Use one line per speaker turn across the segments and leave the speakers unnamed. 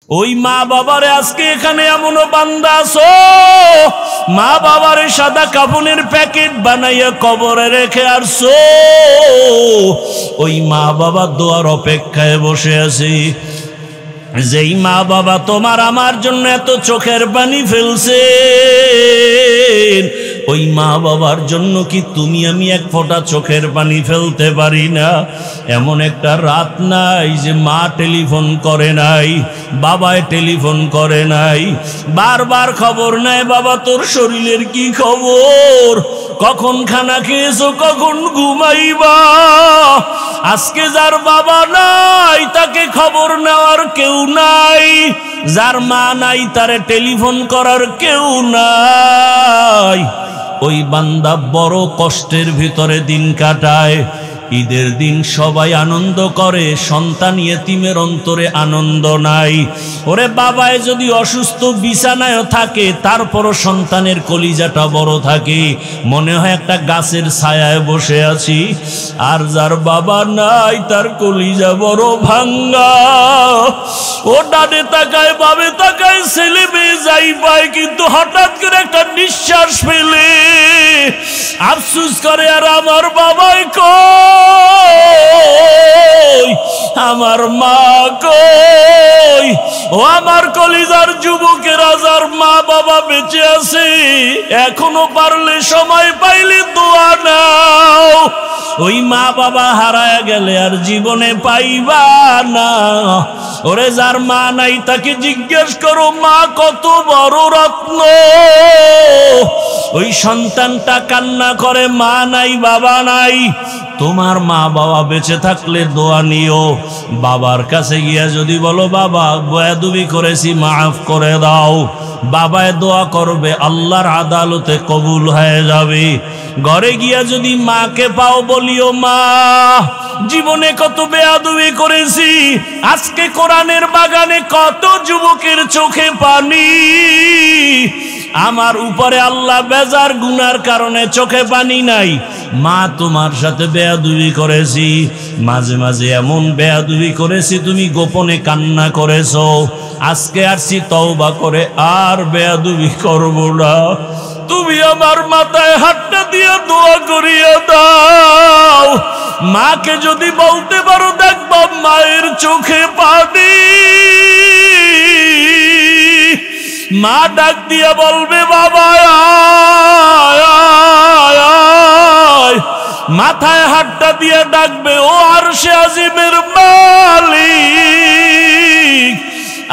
ওই মা বাবারে আজকে এখানে এমনও বান্দা আছো মা বাবারে সাদা কাফনের প্যাকেট বানাইয়া কবরে রেখে আসছো, ওই মা বাবা দোয়ার অপেক্ষায় বসে আছে। যেই মা বাবা তোমার আমার জন্য এত চোখের পানি ফেলছে, ওই মা বাবার জন্য কি তুমি আমি এক ফোঁটা চোখের পানি ফেলতে পারি না? এমন একটা রাত নাই যে মা টেলিফোন করে নাই, বাবায় টেলিফোন করে নাই, বারবার খবর নেয় বাবা তোর শরীরের কি খবর, কখন খানা খেয়েছো, কখন ঘুমাইবা। আজকে যার বাবা নাই তাকে খবর নেওয়ার কেউ নাই, যার মা নাই তারে টেলিফোন করার কেউ নাই। ওই বান্দা বড় কষ্টের ভিতরে দিন কাটায়। ঈদের দিন সবাই আনন্দ করে, সন্তান ইয়েতিমের অন্তরে আনন্দ নাই। ওরে বাবায় যদি অসুস্থ বিছানায় থাকে তারপরও সন্তানের কলিজাটা বড় থাকে, মনে হয় একটা গাছের ছায়ায় বসে আছি। আর যার বাবা নাই তার কলিজা বড় ভাঙ্গা। ও ডানে তাকায় বামে তাকায়, ছেলে মেয়ে যাই পায়, কিন্তু হঠাৎ করে একটা নিঃশ্বাস ফেলে আফসোস করে আর আমার বাবাই কই, আমার মা কই। ও আমার কলিজার যুবকেরা যার মা বাবা বেঁচে আছে, এখনো পারলে সময় পাইলে দোয়া নাও। ওই মা বাবা হারায় গেলে আর জীবনে পাইবা না। ওরে যার মা নাই তাকে জিজ্ঞেস করো মা কত বড় রত্ন। ওই সন্তানটা কান্না করে মা নাই বাবা নাই। তোমার মা বাবা বেঁচে থাকলে দোয়া নিও। বাবার কাছে গিয়া যদি বলো বাবা বেয়াদবি করেছি মাফ করে দাও, বাবায় দোয়া করবে, আল্লাহর আদালতে কবুল হয়ে যাবে। ঘরে গিয়া যদি মাকে পাও বলিও মা জীবনে কত বেয়াদবি করেছি, আজকে কোরআনের বাগানে কত যুবকের চোখে পানি, আমার উপরে আল্লাহ বেজার গুনার কারণে চোখে পানি নাই। মা তোমার সাথে বেয়াদবি করেছি, মাঝে মাঝে এমন বেয়াদবি করেছি তুমি গোপনে কান্না করেছো, আজকে আসছি তওবা করে আর বেয়াদবি করব না। তুমি আমার মাথায় হাতটা দিয়ে দোয়া করিয়া দাও। মাকে যদি বলতে পারো দেখবা মায়ের চোখে পানি। মা ডাক দিয়ে বলবে বাবা আয় আয় আয়, মাথায় হাতটা দিয়ে ডাকবে ও আরশে আজিমের মালিক,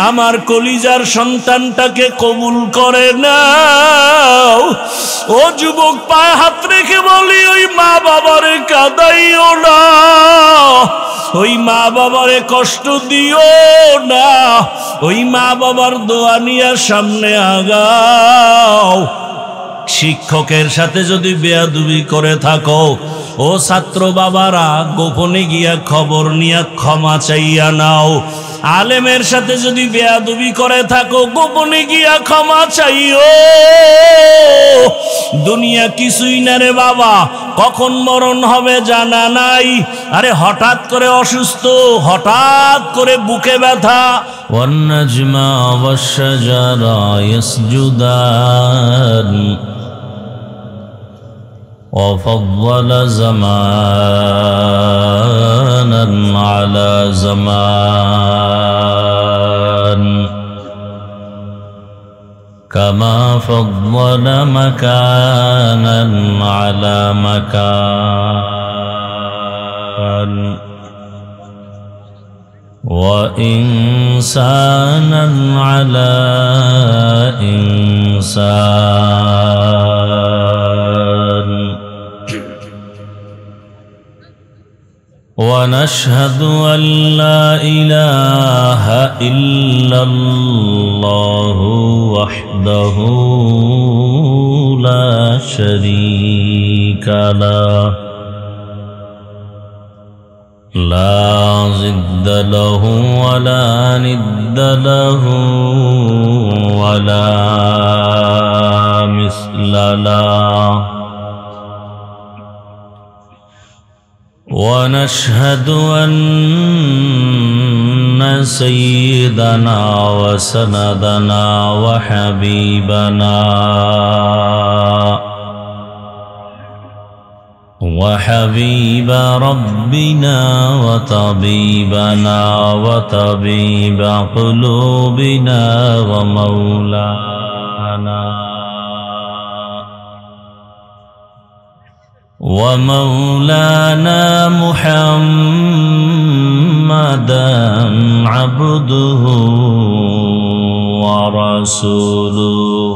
আমার কলিজার সন্তানটাকে কবুল করে নাও। ও যুবক পায়ে হাত রেখে বলি ওই মা বাবারে কাঁদাইও না, ওই মা বাবারে কষ্ট দিও না, ওই মা বাবার দোয়া নিয়ে সামনে আগাও। শিক্ষকের সাথে যদি বেয়াদবি করে থাকো, ও ছাত্র বাবারা গোপনে গিয়া খবর নিয়ে ক্ষমা চাইয়া নাও। আলেমের সাথে যদি বেয়াদবি করে থাকো গোপনে গিয়া ক্ষমা চাইও। দুনিয়া কিছুই না রে বাবা, কখন মরণ হবে জানা নাই। আরে হঠাৎ করে অসুস্থ, হঠাৎ করে বুকে ব্যথা। ওয়ান-নাজমা ওয়াশ-শাজারা ইয়াসজুদান وفضل زمانا على زمان كما فضل مكانا على مكان وإنسانا على إنسان ونشهد أن لا إله إلا الله وحده لا شريك له لا ضد له ولا ند له ولا مثل له ونشهد أن سيدنا وسندنا وحبيبنا وحبيب ربنا وطبيبنا وطبيب قلوبنا ومولانا محمدا عبده ورسوله.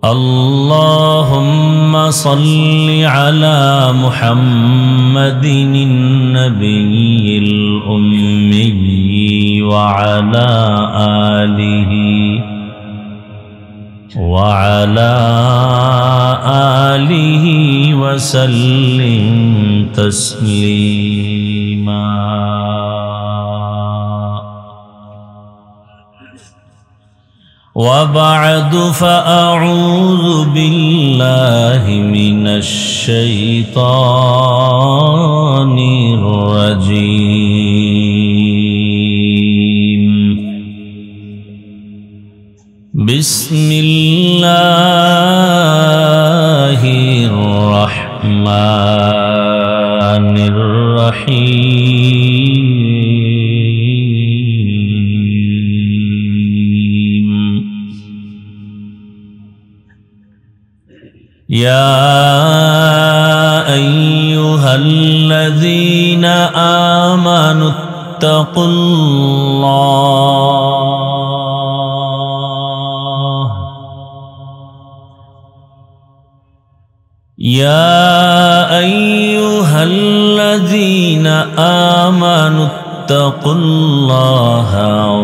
اللهم صل على محمد النبي الأمي وعلى آله وسلم تسليما. وبعد فأعوذ بالله من الشيطان الرجيم. بسم الله الرحمن الرحيم. يا أيها الذين آمنوا اتقوا الله. يا أيها الذين آمنوا اتقوا الله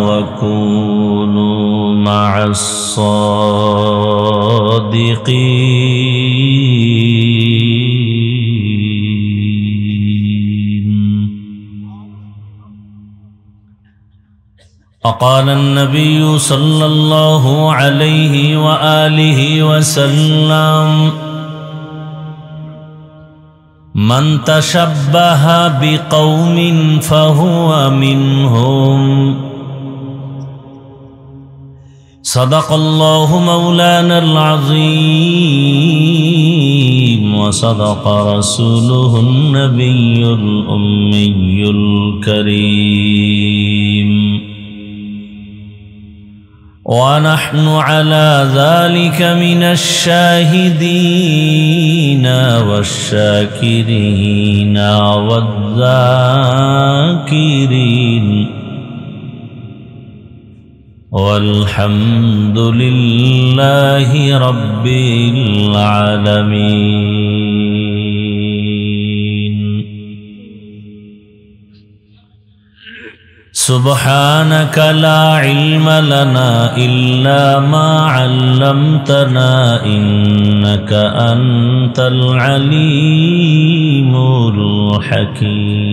وكونوا مع الصادقين. وقال النبي صلى الله عليه وآله وسلم: من تشبه بقوم فهو منهم. صدق الله مولانا العظيم وصدق رسوله النبي الأمي الكريم. ونحن على ذلك من الشاهدين والشاكرين والذاكرين، والحمد لله رب العالمين. سبحانك لا علم لنا إلا ما علمتنا إنك أنت العليم الحكيم.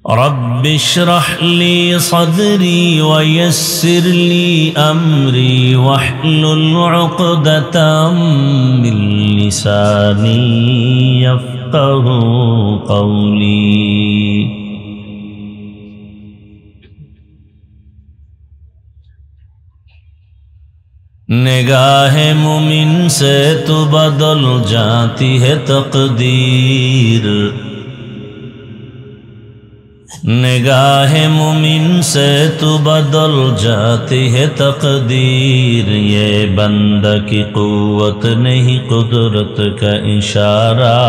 رب اشرح لي صدري ويسر لي أمري واحلل عقدة من لساني يفقه قولي. निगाह मुमिन से तो बदल जाती है तकदीर। निगाह मुमिन से तो बदल जाती है तकदीर। ये बंदा की कुव्वत नहीं कुदरत का इशारा।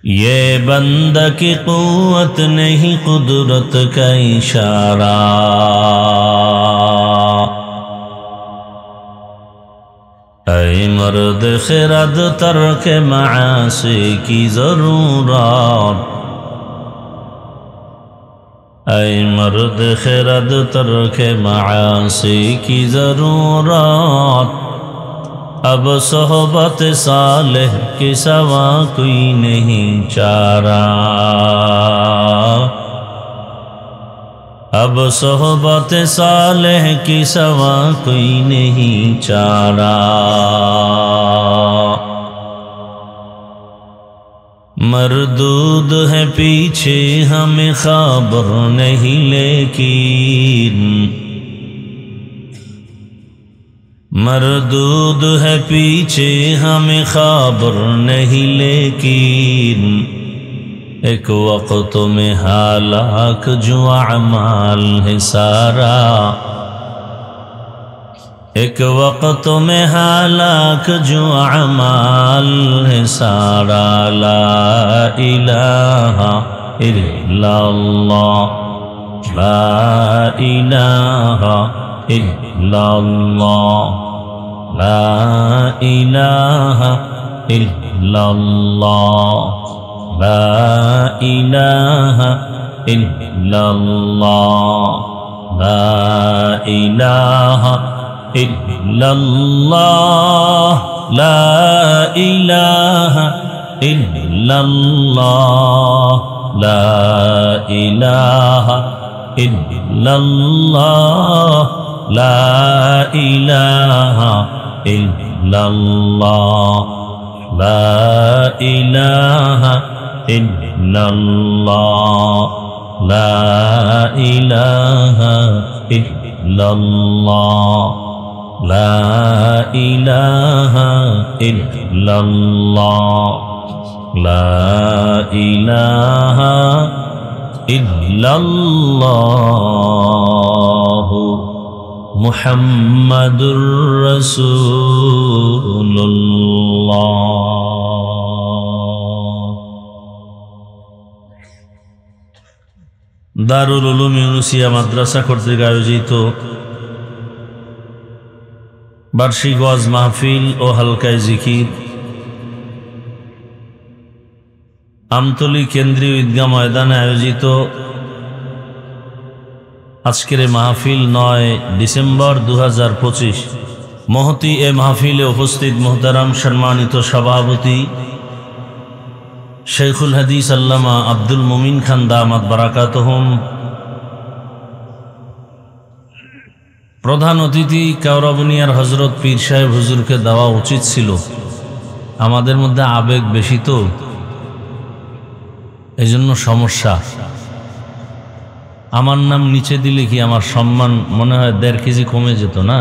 ये बंदा की कुव्वत नहीं कुदरत का इशारा। ऐ मर्द खिरद तर्क मासी की ज़रूरत। ऐ मर्द खिरद तर्क मासी की ज़रूरत। अब सोहबत सालेह के सवा कोई नहीं चारा। अब सोहबत सालेह की सवा कोई नहीं चारा। मरदूद है पीछे हमें खबर नहीं, लेकिन मरदूद है पीछे हमें खबर नहीं, लेकिन एक वक्त में हालाक जो अमाल है सारा। एक वक्त में हालाक जो अमाल है सारा। ला इलाहा इल्लल्लाह, ला इलाहा इल्लल्लाह, ला इलाहा इल्लल्लाह, ला इलाहा इल्लल्लाह, ला इलाहा इल्लल्लाह, ला इलाहा इल्लल्लाह, ला इलाहा इल्लल्लाह, ला इलाहा इल्लल्लाह, ला इलाहा इल्लल्लाह, ला इलाहा इल्लल्लाह, ला इलाहा इल्लल्लाह, ला इलाहा इल्लल्लाह मुहम्मदुर रसूलुल्लाह। দারুল উলুম ইউনুসিয়া মাদ্রাসা কর্তৃক আয়োজিত বার্ষিক ওয়াজ মাহফিল ও হালকায়ে জিকির আমতলী কেন্দ্রীয় ঈদগাহ ময়দানে আয়োজিত আজকের মাহফিল 9 ডিসেম্বর 2025। মহতি এ মাহফিলে উপস্থিত মোহতারাম সম্মানিত সভাপতি शेखुल हदीस अल्लामा अब्दुल मोमिन खान दामात बाराकातुहुम, प्रधान अतिथि काउराबनियार हजरत पीर साहेब हुजूर के देওয়া उचित छिलो। आमादेर मध्य आवेग बेशी तो एजন্য समस्या। आमार नाम नीचे दिले कि आमार सम्मान मने हय 1.5 केजी कमे जेत ना।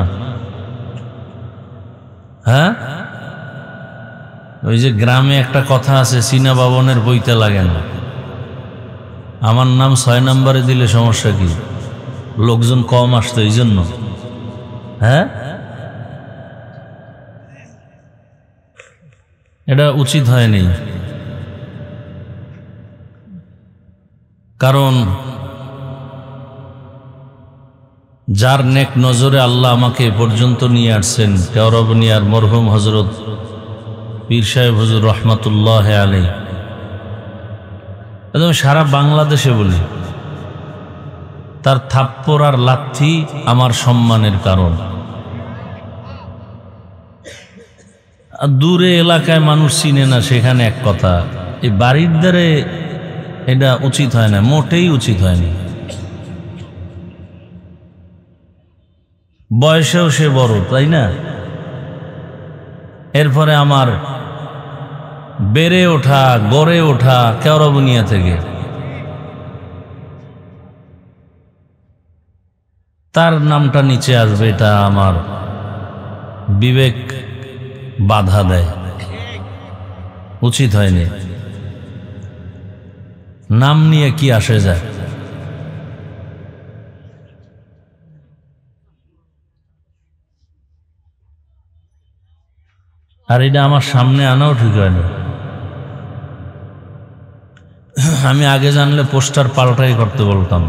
हाँ, ওই যে গ্রামে একটা কথা আছে, চীনা বাবনের বইতে লাগে না। আমার নাম 6 নম্বরে দিলে সমস্যা কি? লোকজন কম আসতো এই জন্য। হ্যাঁ, এটা উচিত হয়নি। কারণ যার নেক নজরে আল্লাহ আমাকে পর্যন্ত নিয়ে আসছেন, কাউরাবনিয়ার মরহুম হযরত পীর সাহেব হুজুর রহমাতুল্লাহ আলাইহি, একদম সারা বাংলাদেশে বলি তার থাপ্পড় আর লাথি আমার সম্মানের কারণ। দূরে এলাকায় মানুষ চিনে না, সেখানে এক কথা। এই বাড়ির ধারে এটা উচিত হয় না, মোটেই উচিত হয়নি। বয়সেও সে বড়, তাই না? এরপরে আমার বেড়ে ওঠা গড়ে ওঠা কাউরাবনিয়া থেকে, তার নামটা নিচে আসবে, এটা আমার বিবেক বাধা দেয়, উচিত হয়নি। নাম নিয়ে কি আসে যায়? আর এটা আমার সামনে আনাও ঠিক হয়নি। আমি আগে জানলে পোস্টার পাল্টাই করতে বলতাম।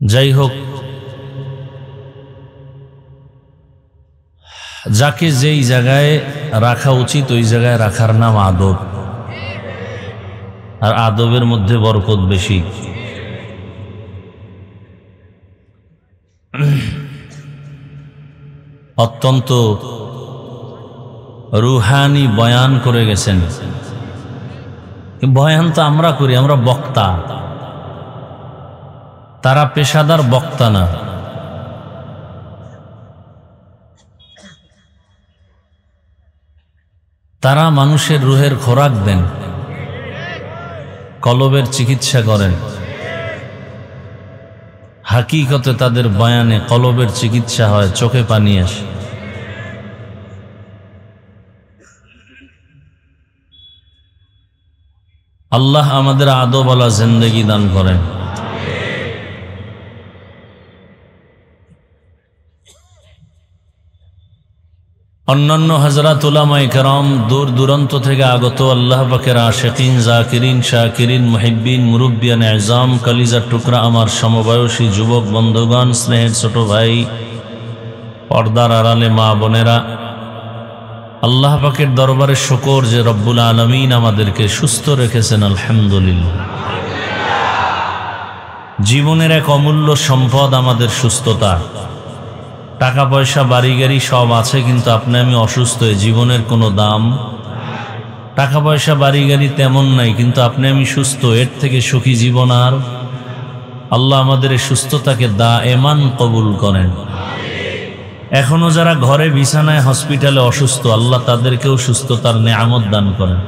যাই হোক, যাকে যেই জায়গায় রাখা উচিত ওই জায়গায় রাখার নাম আদব, আর আদবের মধ্যে বরকত বেশি। অত্যন্ত রুহানি বয়ান করে গেছেন।
বয়ান তো আমরা করি, আমরা বক্তা, তারা পেশাদার বক্তা না। তারা মানুষের রুহের খোরাক দেন, কলবের চিকিৎসা করেন। হাকিকতে তাদের বয়ানে কলবের চিকিৎসা হয়, চোখে পানি আসে। আল্লাহ আমাদের আদবওয়ালা জিন্দেগি দান করেন। অন্যান্য হযরত উলামায়ে কেরাম, দূর দূরান্ত থেকে আগত আল্লাহ পাকের আশিকিন, জাকিরিন, শাকিরিন, মুহিব্বিন, মুরব্বিয়ান আযম, কলিজার টুকরা আমার সমবয়সী যুবক বন্ধুগণ, স্নেহের ছোট ভাই, পর্দার আড়ালে মা বোনেরা, আল্লাহ পাকের দরবারে শুকর যে রব্বুল আলামিন আমাদেরকে সুস্থ রেখেছেন, আলহামদুলিল্লাহ। জীবনের এক অমূল্য সম্পদ আমাদের সুস্থতা। টাকা পয়সা বাড়ি গাড়ি সব আছে, কিন্তু আপনি আমি অসুস্থ, জীবনের কোনো দাম। টাকা পয়সা বাড়ি গাড়ি তেমন নাই, কিন্তু আপনি আমি সুস্থ, এর থেকে সুখী জীবন আর। আল্লাহ আমাদের এই সুস্থতাকে দায়েমান কবুল করেন। এখনো যারা ঘরে বিছানায় হসপিটালে অসুস্থ, আল্লাহ তাদেরকেও সুস্থতার নেয়ামত দান করেন।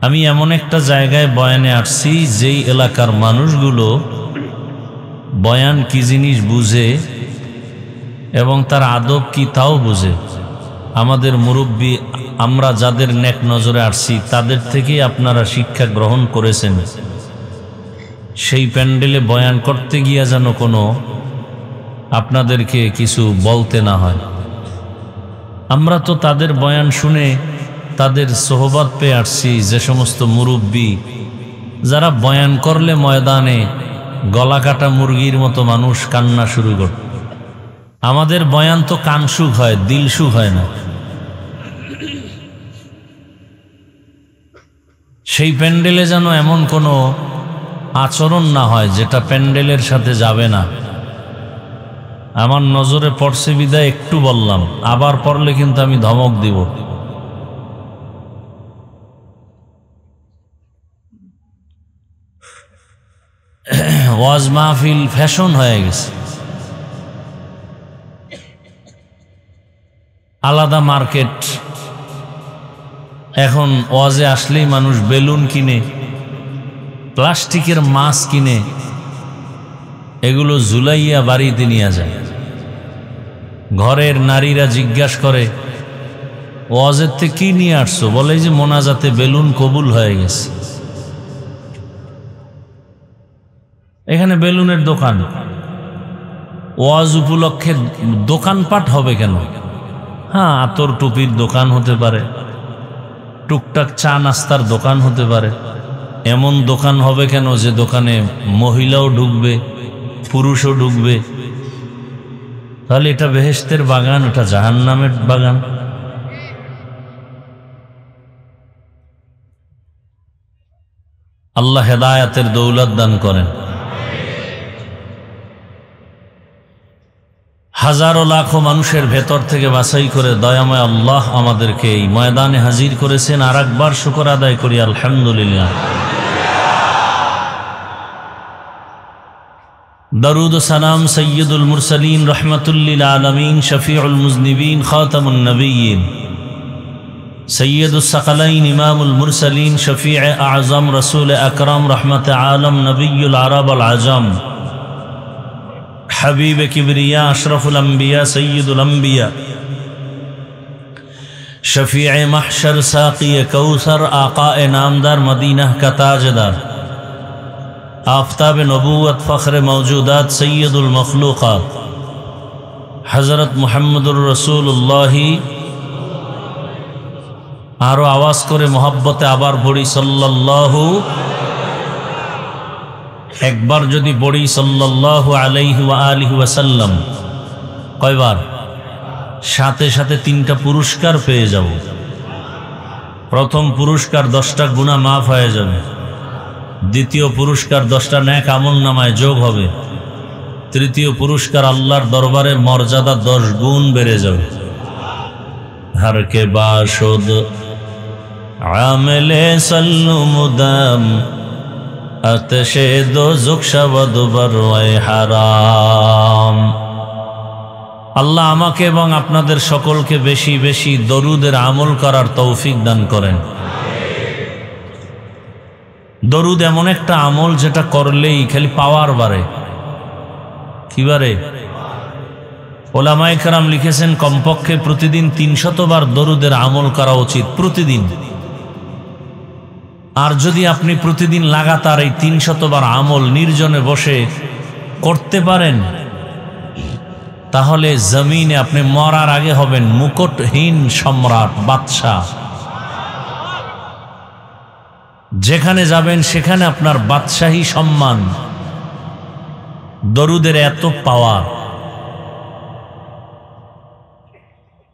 আমি এমন একটা জায়গায় বয়ানে আসছি, যেই এলাকার মানুষগুলো বয়ান কি জিনিস বুঝে এবং তার আদব কি তাও বুঝে। আমাদের মুরব্বী, আমরা যাদের নেক নজরে আসছি, তাদের থেকেই আপনারা শিক্ষা গ্রহণ করেছেন। সেই প্যান্ডেলে বয়ান করতে গিয়া যেন কোনো আপনাদেরকে কিছু বলতে না হয়। আমরা তো তাদের বয়ান শুনে তাদের সোহবত পেয়ে আসছি, যে সমস্ত মুরব্বী যারা বয়ান করলে ময়দানে গলা কাটা মুরগির মতো মানুষ কান্না শুরু করত। আমাদের বয়ান তো কান সুখ হয়, দিল সুখ হয় না। সেই প্যান্ডেলে যেন এমন কোনো আচরণ না হয় যেটা প্যান্ডেলের সাথে যাবে না। আমার নজরে পড়ছে বিদায় একটু বললাম, আবার পড়লে কিন্তু আমি ধমক দিব। ওয়াজ মাহফিল ফ্যাশন হয়ে গেছে, আলাদা মার্কেট। এখন ওয়াজে আসলেই মানুষ বেলুন কিনে, প্লাস্টিকের মাছ কিনে, এগুলো ঝুলাইয়া বাড়িতে নিয়ে যায়। ঘরের নারীরা জিজ্ঞাসা করে, ওয়াজের থেকে কি নিয়ে আসছো? বলে যে মোনাজাতে বেলুন কবুল হয়ে গেছে। এখানে বেলুনের দোকান, ওয়াজ উপলক্ষে দোকানপাট হবে কেন? হ্যাঁ, আতর টুপির দোকান হতে পারে, টুকটাক চা নাস্তার দোকান হতে পারে। এমন দোকান হবে কেন যে দোকানে মহিলাও ঢুকবে, পুরুষও ঢুকবে? তাহলে এটা বেহেশতের বাগান, এটা জাহান্নামের বাগান। আল্লাহ হেদায়াতের দৌলত দান করেন। হাজারো লাখো মানুষের ভেতর থেকে বাছাই করে দয়াময় আল্লাহ আমাদেরকে এই ময়দানে হাজির করেছেন। আর একবার শুকর আদায় করি, আলহামদুলিল্লাহ। দরুদ ও সালাম সৈয়দুল মুরসালিন, রহমতুল্লিল আলমিন, শফিউল মুজনিবিন, খাতামুন নবিয়্যিন, সৈয়দুস সাকালাইন, ইমামুল মুরসালিন, শফিউ আযম, রসুল আকরাম, রহমত আলম, নবিয়ুল আরব আল আজম, হাবিব কিবরিয়া, আশরফুল আম্বিয়া, সৈয়দুল আম্বিয়া, শফিউ মাহশর, সাকি কৌসর, আকা নামদার, মদিনা का ताजदार, आफताब नबूवत, फ़ख्र मौजूदात, सैयदुल मखलूक़ात, हज़रत मुहम्मदुर रसूलुल्लाह। आरो आवाज़ करे मोहब्बते आबार पढ़ी सल्लल्लाहु, एक बार जदि पढ़ी सल्लल्लाहु आलैहि वा आलिहि वसल्लम, कय बार? साथे साथे तीनटा पुरस्कार पेये जाबो। प्रथम पुरस्कार 10टा गुनाह माफ हये जाबे, द्वितीय पुरस्कार 10टा नेक আমলনামায় যোগ হবে, তৃতীয় পুরস্কার আল্লাহর দরবারে মর্যাদা 10 গুণ বেড়ে যাবে। हर के बाशुद आमिले सल्लु मुदाम आतशे दोज़ख शवद बरए हराम। আল্লাহ আমাকে এবং আপনাদের সকলকে বেশি বেশি দরুদের আমল করার তৌফিক দান করেন। দরুদ এমন একটা আমল যেটা করলেই খালি পাওয়ার বাড়ে। কি বাড়ে? ওলামায়ে কেরাম লিখেছেন কমপক্ষে প্রতিদিন 300 বার দরুদের আমল করা উচিত, প্রতিদিন। আর যদি আপনি প্রতিদিন লাগাতার এই 300 বার আমল নির্জনে বসে করতে পারেন, তাহলে জমিনে আপনি মরার আগে হবেন মুকুটহীন সম্রাট, বাদশাহ। যেখানে যাবেন সেখানে আপনার বাদশাহী সম্মান। দরুদের এত পাওয়ার।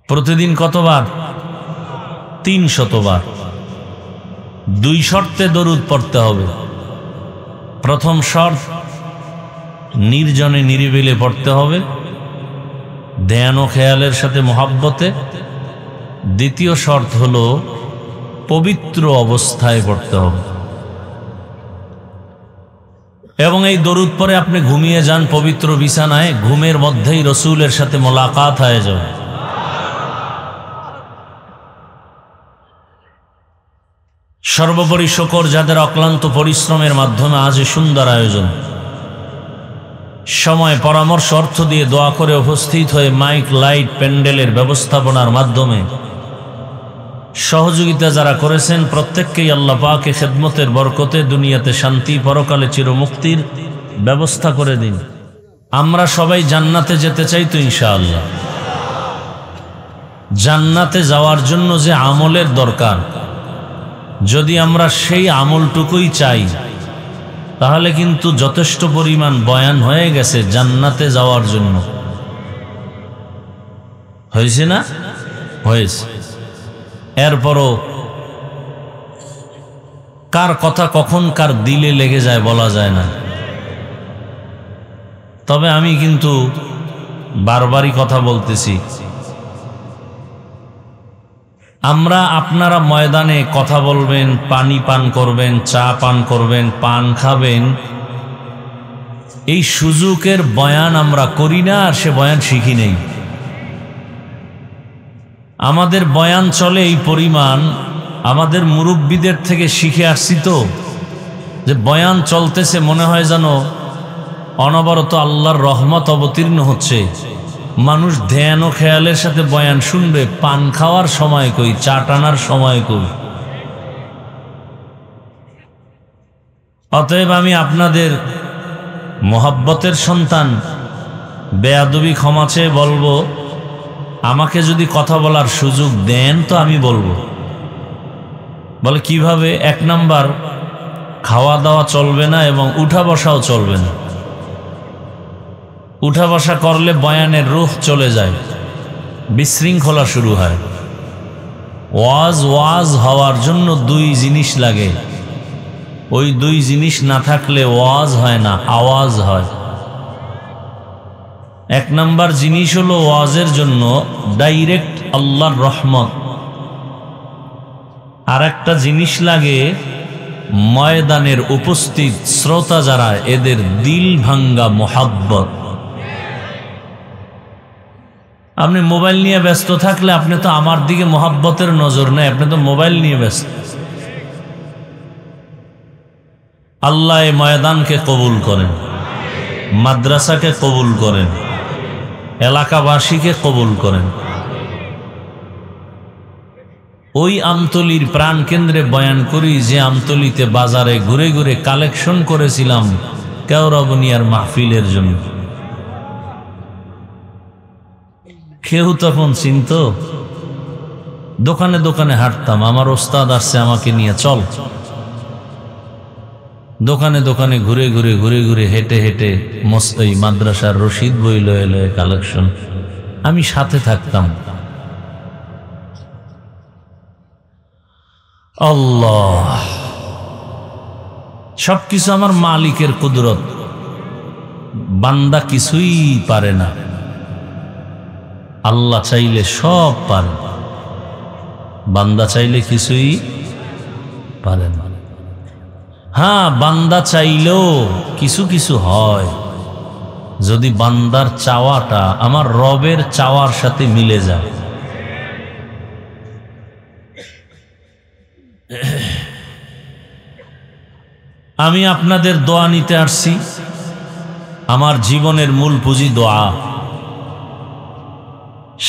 প্রতিদিন কতবার? 300 বার। 2 শর্তে দরুদ পড়তে হবে। প্রথম শর্ত, নির্জনে নিরিবিলে পড়তে হবে, ধ্যান ও খেয়ালের সাথে মহাব্বতে। দ্বিতীয় শর্ত হলো পবিত্র অবস্থায় পড়তে হবে। এবং এই দরুদ পরে আপনি ঘুমিয়ে যান পবিত্র বিছানায়, ঘুমের মধ্যেই রসুলের সাথে মোলাকাত হয়ে যাবে। সর্বোপরি শুকর যাদের অক্লান্ত পরিশ্রমের মাধ্যমে আজ সুন্দর আয়োজন, সময়, পরামর্শ, অর্থ দিয়ে দোয়া করে উপস্থিত হয়ে মাইক, লাইট, প্যান্ডেলের ব্যবস্থাপনার মাধ্যমে সহযোগিতা যারা করেছেন, প্রত্যেককেই আল্লাহ পাকে খেদমতের বরকতে দুনিয়াতে শান্তি, পরকালে চিরমুক্তির ব্যবস্থা করে দিন। আমরা সবাই জান্নাতে যেতে চাই তো ইনশাআল্লাহ। জান্নাতে যাওয়ার জন্য যে আমলের দরকার, যদি আমরা সেই আমলটুকুই চাই, তাহলে কিন্তু যথেষ্ট পরিমাণ বয়ান হয়ে গেছে জান্নাতে যাওয়ার জন্য। হয়েছে না? হয়েছে। এরপরও কার কথা কখন কার দিলে লেগে যায় বলা যায় না। তবে আমি কিন্তু বারবারই কথা বলতেছি, আমরা আপনারা ময়দানে কথা বলবেন, পানি পান করবেন, চা পান করবেন, পান খাবেন, এই সুযোগের বয়ান আমরা করি না, আর সে বয়ান শিখি নেই। আমাদের বয়ান চলে এই পরিমাণ, আমাদের মুরব্বীদের থেকে শিখে আসছি তো, যে বয়ান চলতেছে মনে হয় যেন অনবরত আল্লাহর রহমত অবতীর্ণ হচ্ছে। মানুষ ধ্যান ও খেয়ালের সাথে বয়ান শুনবে, পান খাওয়ার সময় কই, চা টানার সময় কই। অতএব আমি আপনাদের মোহাব্বতের সন্তান, বেয়াদবি ক্ষমা চেয়ে বলবো, আমাকে যদি কথা বলার সুযোগ দেন তো আমি বলবো। বলে কিভাবে? 1 নাম্বার, খাওয়া দাওয়া চলবে না এবং উঠা বসাও চলবে না। উঠা বসা করলে বয়ানের রূহ চলে যায়, বিশৃঙ্খলা শুরু হয়। ওয়াজ হওয়ার জন্য 2 জিনিস লাগে, ওই 2 জিনিস না থাকলে ওয়াজ হয় না, আওয়াজ হয়। 1 নাম্বার জিনিস হলো ওয়াজের জন্য ডাইরেক্ট আল্লাহর রহমত। আর একটা জিনিস লাগে ময়দানের উপস্থিত শ্রোতা যারা, এদের দিল ভাঙ্গা মোহাব্বত। আপনি মোবাইল নিয়ে ব্যস্ত থাকলে আপনি তো আমার দিকে মোহাব্বতের নজর নেই, আপনি তো মোবাইল নিয়ে ব্যস্ত। আল্লাহ এই ময়দানকে কবুল করেন, মাদ্রাসাকে কবুল করেন, এলাকাবাসীকে কবুল করেন। ওই আমতলির প্রাণ কেন্দ্রে বয়ান করি যে আমতলিতে বাজারে ঘুরে ঘুরে কালেকশন করেছিলাম কেওড়াবনিয়ার মাহফিলের জন্য। কেউ তখন চিনত? দোকানে দোকানে হাঁটতাম, আমার ওস্তাদ আসছে আমাকে নিয়ে চল। দোকানে দোকানে ঘুরে ঘুরে হেঁটে হেঁটে এই মাদ্রাসার রশিদ বই লয়ে লয়ে কালেকশন, আমি সাথে থাকতাম। আল্লাহ, সবকিছু আমার মালিকের কুদরত, বান্দা কিছুই পারে না। আল্লাহ চাইলে সব পারে, বান্দা চাইলে কিছুই পারেন। হ্যাঁ, বান্দা চাইলেও কিছু কিছু হয়, যদি বান্দার চাওয়াটা আমার রবের চাওয়ার সাথে মিলে যায়। আমি আপনাদের দোয়া নিতে আসছি। আমার জীবনের মূল পুঁজি দোয়া।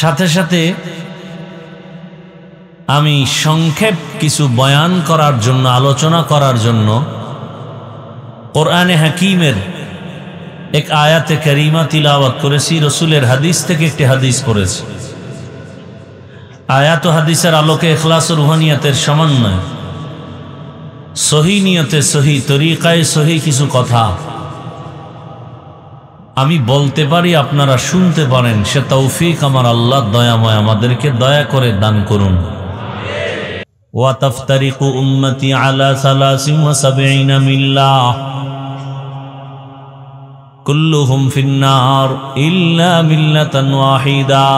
সাথে সাথে আমি সংক্ষেপ কিছু বয়ান করার জন্য, আলোচনা করার জন্য কোরআনে হাকিমের এক আয়াতে কারিমা তিলাওয়াত করেছি। রসুলের হাদিস থেকে একটি হাদিস পড়েছি। আয়াত ও হাদিসের আলোকে ইখলাস ও রুহানিয়াতের সমন্বয়, সহি নিয়তে সহি তরিকায় সহি কিছু কথা আমি বলতে পারি, আপনারা শুনতে পারেন, সে তৌফিক আমার আল্লাহ দয়াময় আমাদেরকে দয়া করে দান করুন। ওয়া তাফতারিকু উম্মতি আলা 73 মিল্লাহ কুল্লুহুম ফিন্নার ইল্লা মিল্লাতান ওয়াহিদা।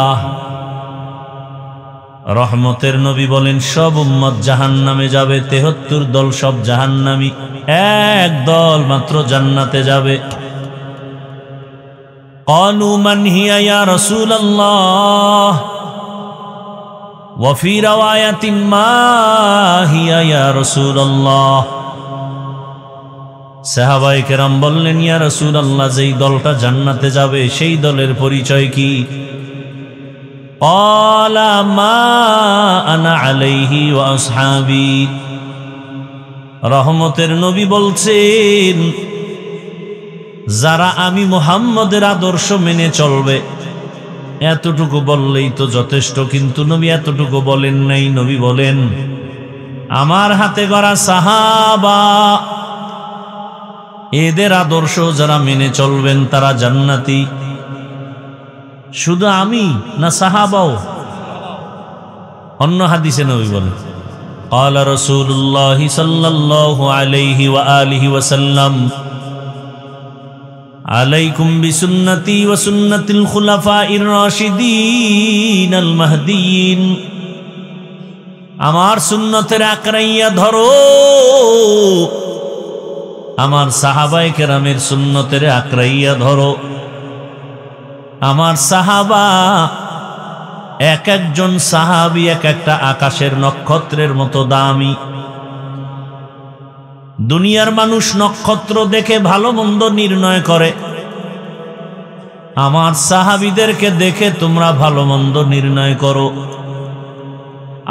রহমতের নবী বলেন, সব উম্মত জাহান্নামে যাবে, 73 দল সব জাহান্নামী, এক দল মাত্র জান্নাতে যাবে। قالوا من هي يا رسول الله وفي رواية ما هي يا رسول الله। সাহাবায়ে কেরাম বললেন, ইয়া রাসূলুল্লাহ, যেই দলটা জান্নাতে যাবে সেই দলের পরিচয় কি? قال ما انا عليه واصحابي। রহমতের নবী বলছেন, যারা আমি মুহাম্মদের আদর্শ মেনে চলবে। এতটুকু বললেই তো যথেষ্ট, কিন্তু নবী এতটুকু বলেন নাই। নবী বলেন, আমার হাতে গড়া সাহাবা, এদের আদর্শ যারা মেনে চলবেন তারা জান্নাতি। শুধু আমি না, সাহাবাও? অন্য হাদিসে নবী বলেন, قال رسول الله صلى الله عليه وآله وسلم عليكم بسنتي وسنة الخلفاء الراشدين المهديين। আমার সুন্নতের আকড়াইয়া ধরো, আমার সাহাবায়ে কেরামের সুন্নতের আকড়াইয়া ধরো। আমার সাহাবা, এক একজন সাহাবী এক একটা আকাশের নক্ষত্রের মতো দামি। দুনিয়ার মানুষ নক্ষত্র দেখে ভালো মন্দ নির্ণয় করে, আমার সাহাবীদেরকে দেখে তোমরা ভালো মন্দ নির্ণয় করো।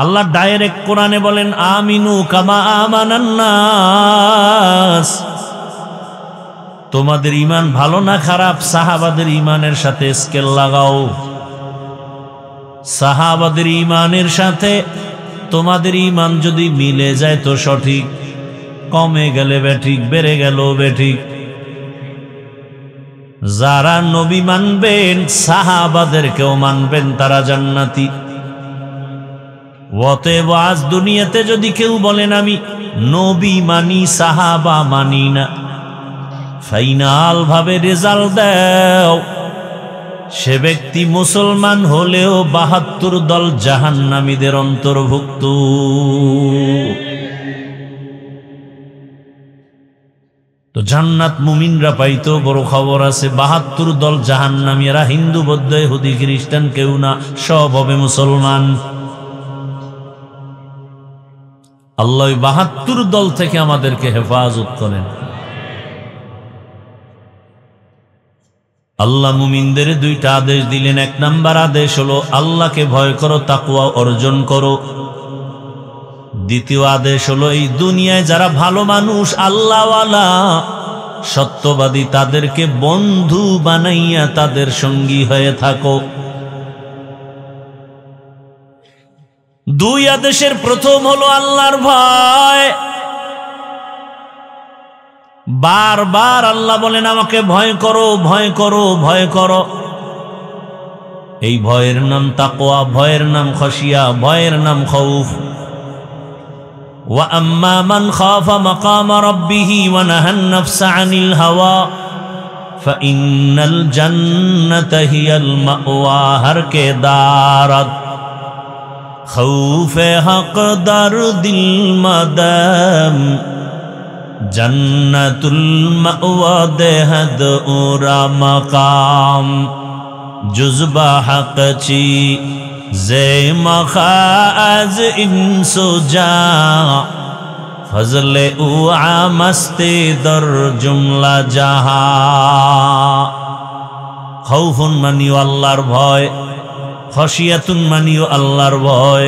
আল্লাহ ডাইরেক্ট কোরআনে বলেন, আমিনু কামা আমানান নাস। তোমাদের ঈমান ভালো না খারাপ, সাহাবাদের ঈমানের সাথে স্কেল লাগাও। সাহাবাদের ঈমানের সাথে তোমাদের ঈমান যদি মিলে যায় তো সঠিক, কমে গেলে বেঠিক, বেড়ে গেল বেঠিক। যারা নবী মানবেন, সাহাবাদেরকেও মানবেন, তারা জান্নাতি। অতএব আজ দুনিয়াতে যদি কেউ বলেন আমি নবী মানি, সাহাবা মানি না, ফাইনাল ভাবে রেজাল্ট দাও, সে ব্যক্তি মুসলমান হলেও 72 দল জাহান্নামীদের অন্তর্ভুক্ত। তো জান্নাত মুমিনরা পাইতো, বড় খবর আছে। 72 দল জাহান্নামী, এরা হিন্দু, বৌদ্ধ, ইহুদি, খ্রিস্টান কেউ না, সব হবে মুসলমান। আল্লাহ 72 দল থেকে আমাদেরকে হেফাজত করেন। আল্লাহ মুমিনদের 2টা আদেশ দিলেন। 1 নাম্বার আদেশ হলো আল্লাহকে ভয় করো, তাকওয়া অর্জন করো। দ্বিতীয় আদেশ হলো এই দুনিয়ায় যারা ভালো মানুষ, আল্লাহওয়ালা, সত্যবাদী, তাদেরকে বন্ধু বানাইয়া তাদের সঙ্গী হয়ে থাকো। 2 আদেশের প্রথম হলো আল্লাহর ভয়। বারবার আল্লাহ বলেন, আমাকে ভয় করো, ভয় করো, ভয় করো। এই ভয়ের নাম তাকওয়া, ভয়ের নাম খশিয়া, ভয়ের নাম খৌফ। ওয়া আম্মা মান খাফা মাকামা রাব্বিহি ওয়া নাহান নাফসা আনিল হাওয়া ফাইন্নাল জান্নাতা হিয়াল মাওয়া। হর কে দারাত
খৌফে হক দারুদিল মাদাম জন্নতুল মাওয়া দেহদ ওরা মাকাম জুজবা হক চি জে মখাজ ইনসুজা ফজলে উ আমস্তে দর জুমলা জাহা। খৌফুন মানিও আল্লাহর ভয়, খশিয়াতুন মানিও আল্লাহর ভয়।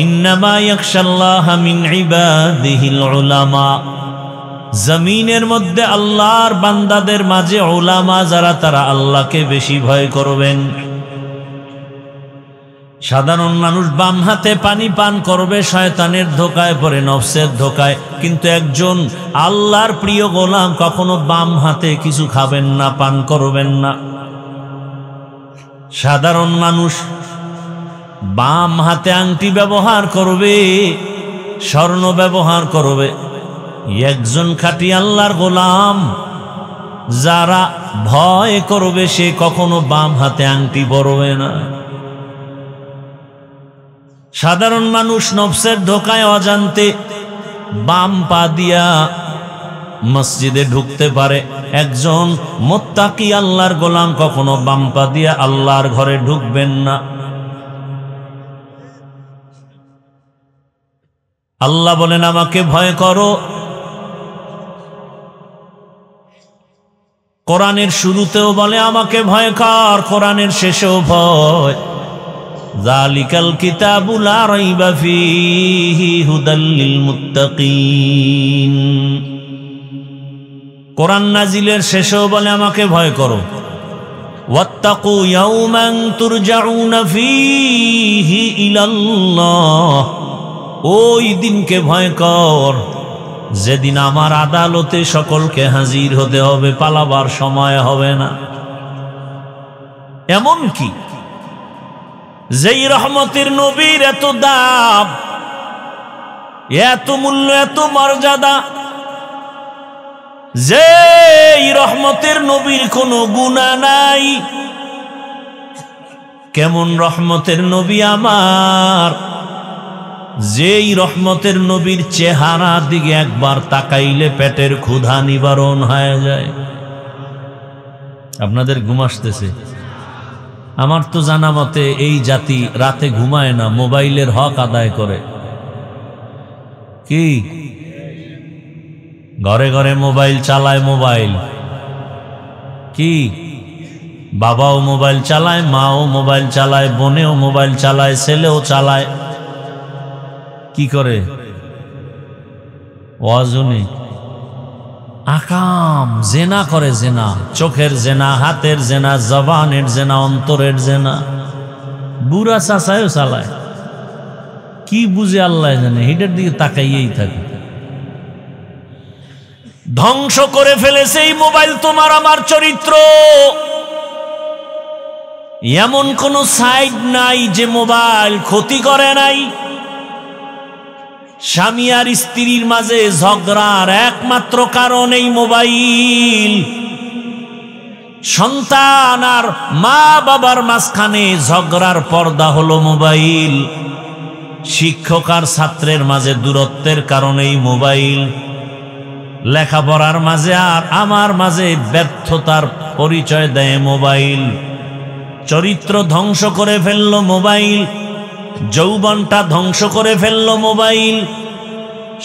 ইন্নামা ইয়াখশাল্লাহা মিন ইবাদিহিল উলামা, জমিনের মধ্যে আল্লাহর বান্দাদের মাঝে উলামা যারা, তারা আল্লাহকে বেশি ভয় করবেন। সাধারণ মানুষ বাম হাতে পানি পান করবে, শয়তানের ধোকায় পড়ে, নফসের ধোকায়। কিন্তু একজন আল্লাহর প্রিয় গোলাম কখনো বাম হাতে কিছু খাবেন না, পান করবেন না। সাধারণ মানুষ বাম হাতে আংটি ব্যবহার করবে, স্বর্ণ ব্যবহার করবে। একজন খাঁটি আল্লাহর গোলাম যারা ভয় করবে, সে কখনো বাম হাতে আংটি পরবে না। সাধারণ মানুষ নফসের ধোকায় অজান্তে বাম পা দিয়া মসজিদে ঢুকতে পারে। একজন মুত্তাকি আল্লাহর গোলাম কখনো বাম পা দিয়া আল্লাহর ঘরে ঢুকবেন না। আল্লাহ বলেন আমাকে ভয় করো। কোরআনের শুরুতেও বলে আমাকে ভয় কর, কোরআনের শেষেও ভয়। যালিকাল কিতাবু লা রাইবা ফীহি হুদাল লিল মুত্তাকিন। কোরআন নাজিলের শেষেও বলে আমাকে ভয় করো। ওয়াত্তাকু ইয়াওমান তুরজাউনা ফীহি ইলাল্লাহ, ওই দিনকে ভয় কর যেদিন আমার আদালতে সকলকে হাজির হতে হবে, পালাবার সময় হবে না। এমন কি যেই রহমতের নবীর এত দাম, এত মূল্য, এত মর্যাদা, যেই রহমতের নবীর কোনো গুনাহ নাই, কেমন রহমতের নবী আমার, যেই রহমতের নবীর চেহারা দিকে একবার তাকাইলে পেটের ক্ষুধা নিবারণ হয়ে যায়। আপনাদের ঘুম আসতেছে? আমার তো জানা মতে এই জাতি রাতে ঘুমায় না, মোবাইলের হক আদায় করে। কি ঘরে ঘরে মোবাইল চালায়, মোবাইল কি বাবাও মোবাইল চালায়, মাও মোবাইল চালায়, বোনেও মোবাইল চালায়, ছেলেও চালায়। কি করে? ওয়াজনে আকাম জেনা করে, জেনা, চোখের জেনা, হাতের জেনা, জবানের জেনা, অন্তরের জেনা। বুড়া চাচায়ও চালায়। কি বুঝে আল্লাহ জানে, হিটার দিকে তাকাইয়েই থাকে। ধ্বংস করে ফেলেছে এই মোবাইল তোমার আমার চরিত্র। এমন কোন সাইড নাই যে মোবাইল ক্ষতি করে নাই। স্বামী আর স্ত্রীর মাঝে ঝগড়ার একমাত্র কারণ এই মোবাইল। সন্তান আর মা বাবার মাঝখানে ঝগড়ার পর্দা হলো মোবাইল। শিক্ষক আর ছাত্রের মাঝে দূরত্বের কারণেই মোবাইল। লেখাপড়ার মাঝে আর আমার মাঝে ব্যর্থতার পরিচয় দেয় মোবাইল। চরিত্র ধ্বংস করে ফেললো মোবাইল, যৌবনটা ধ্বংস করে ফেললো মোবাইল,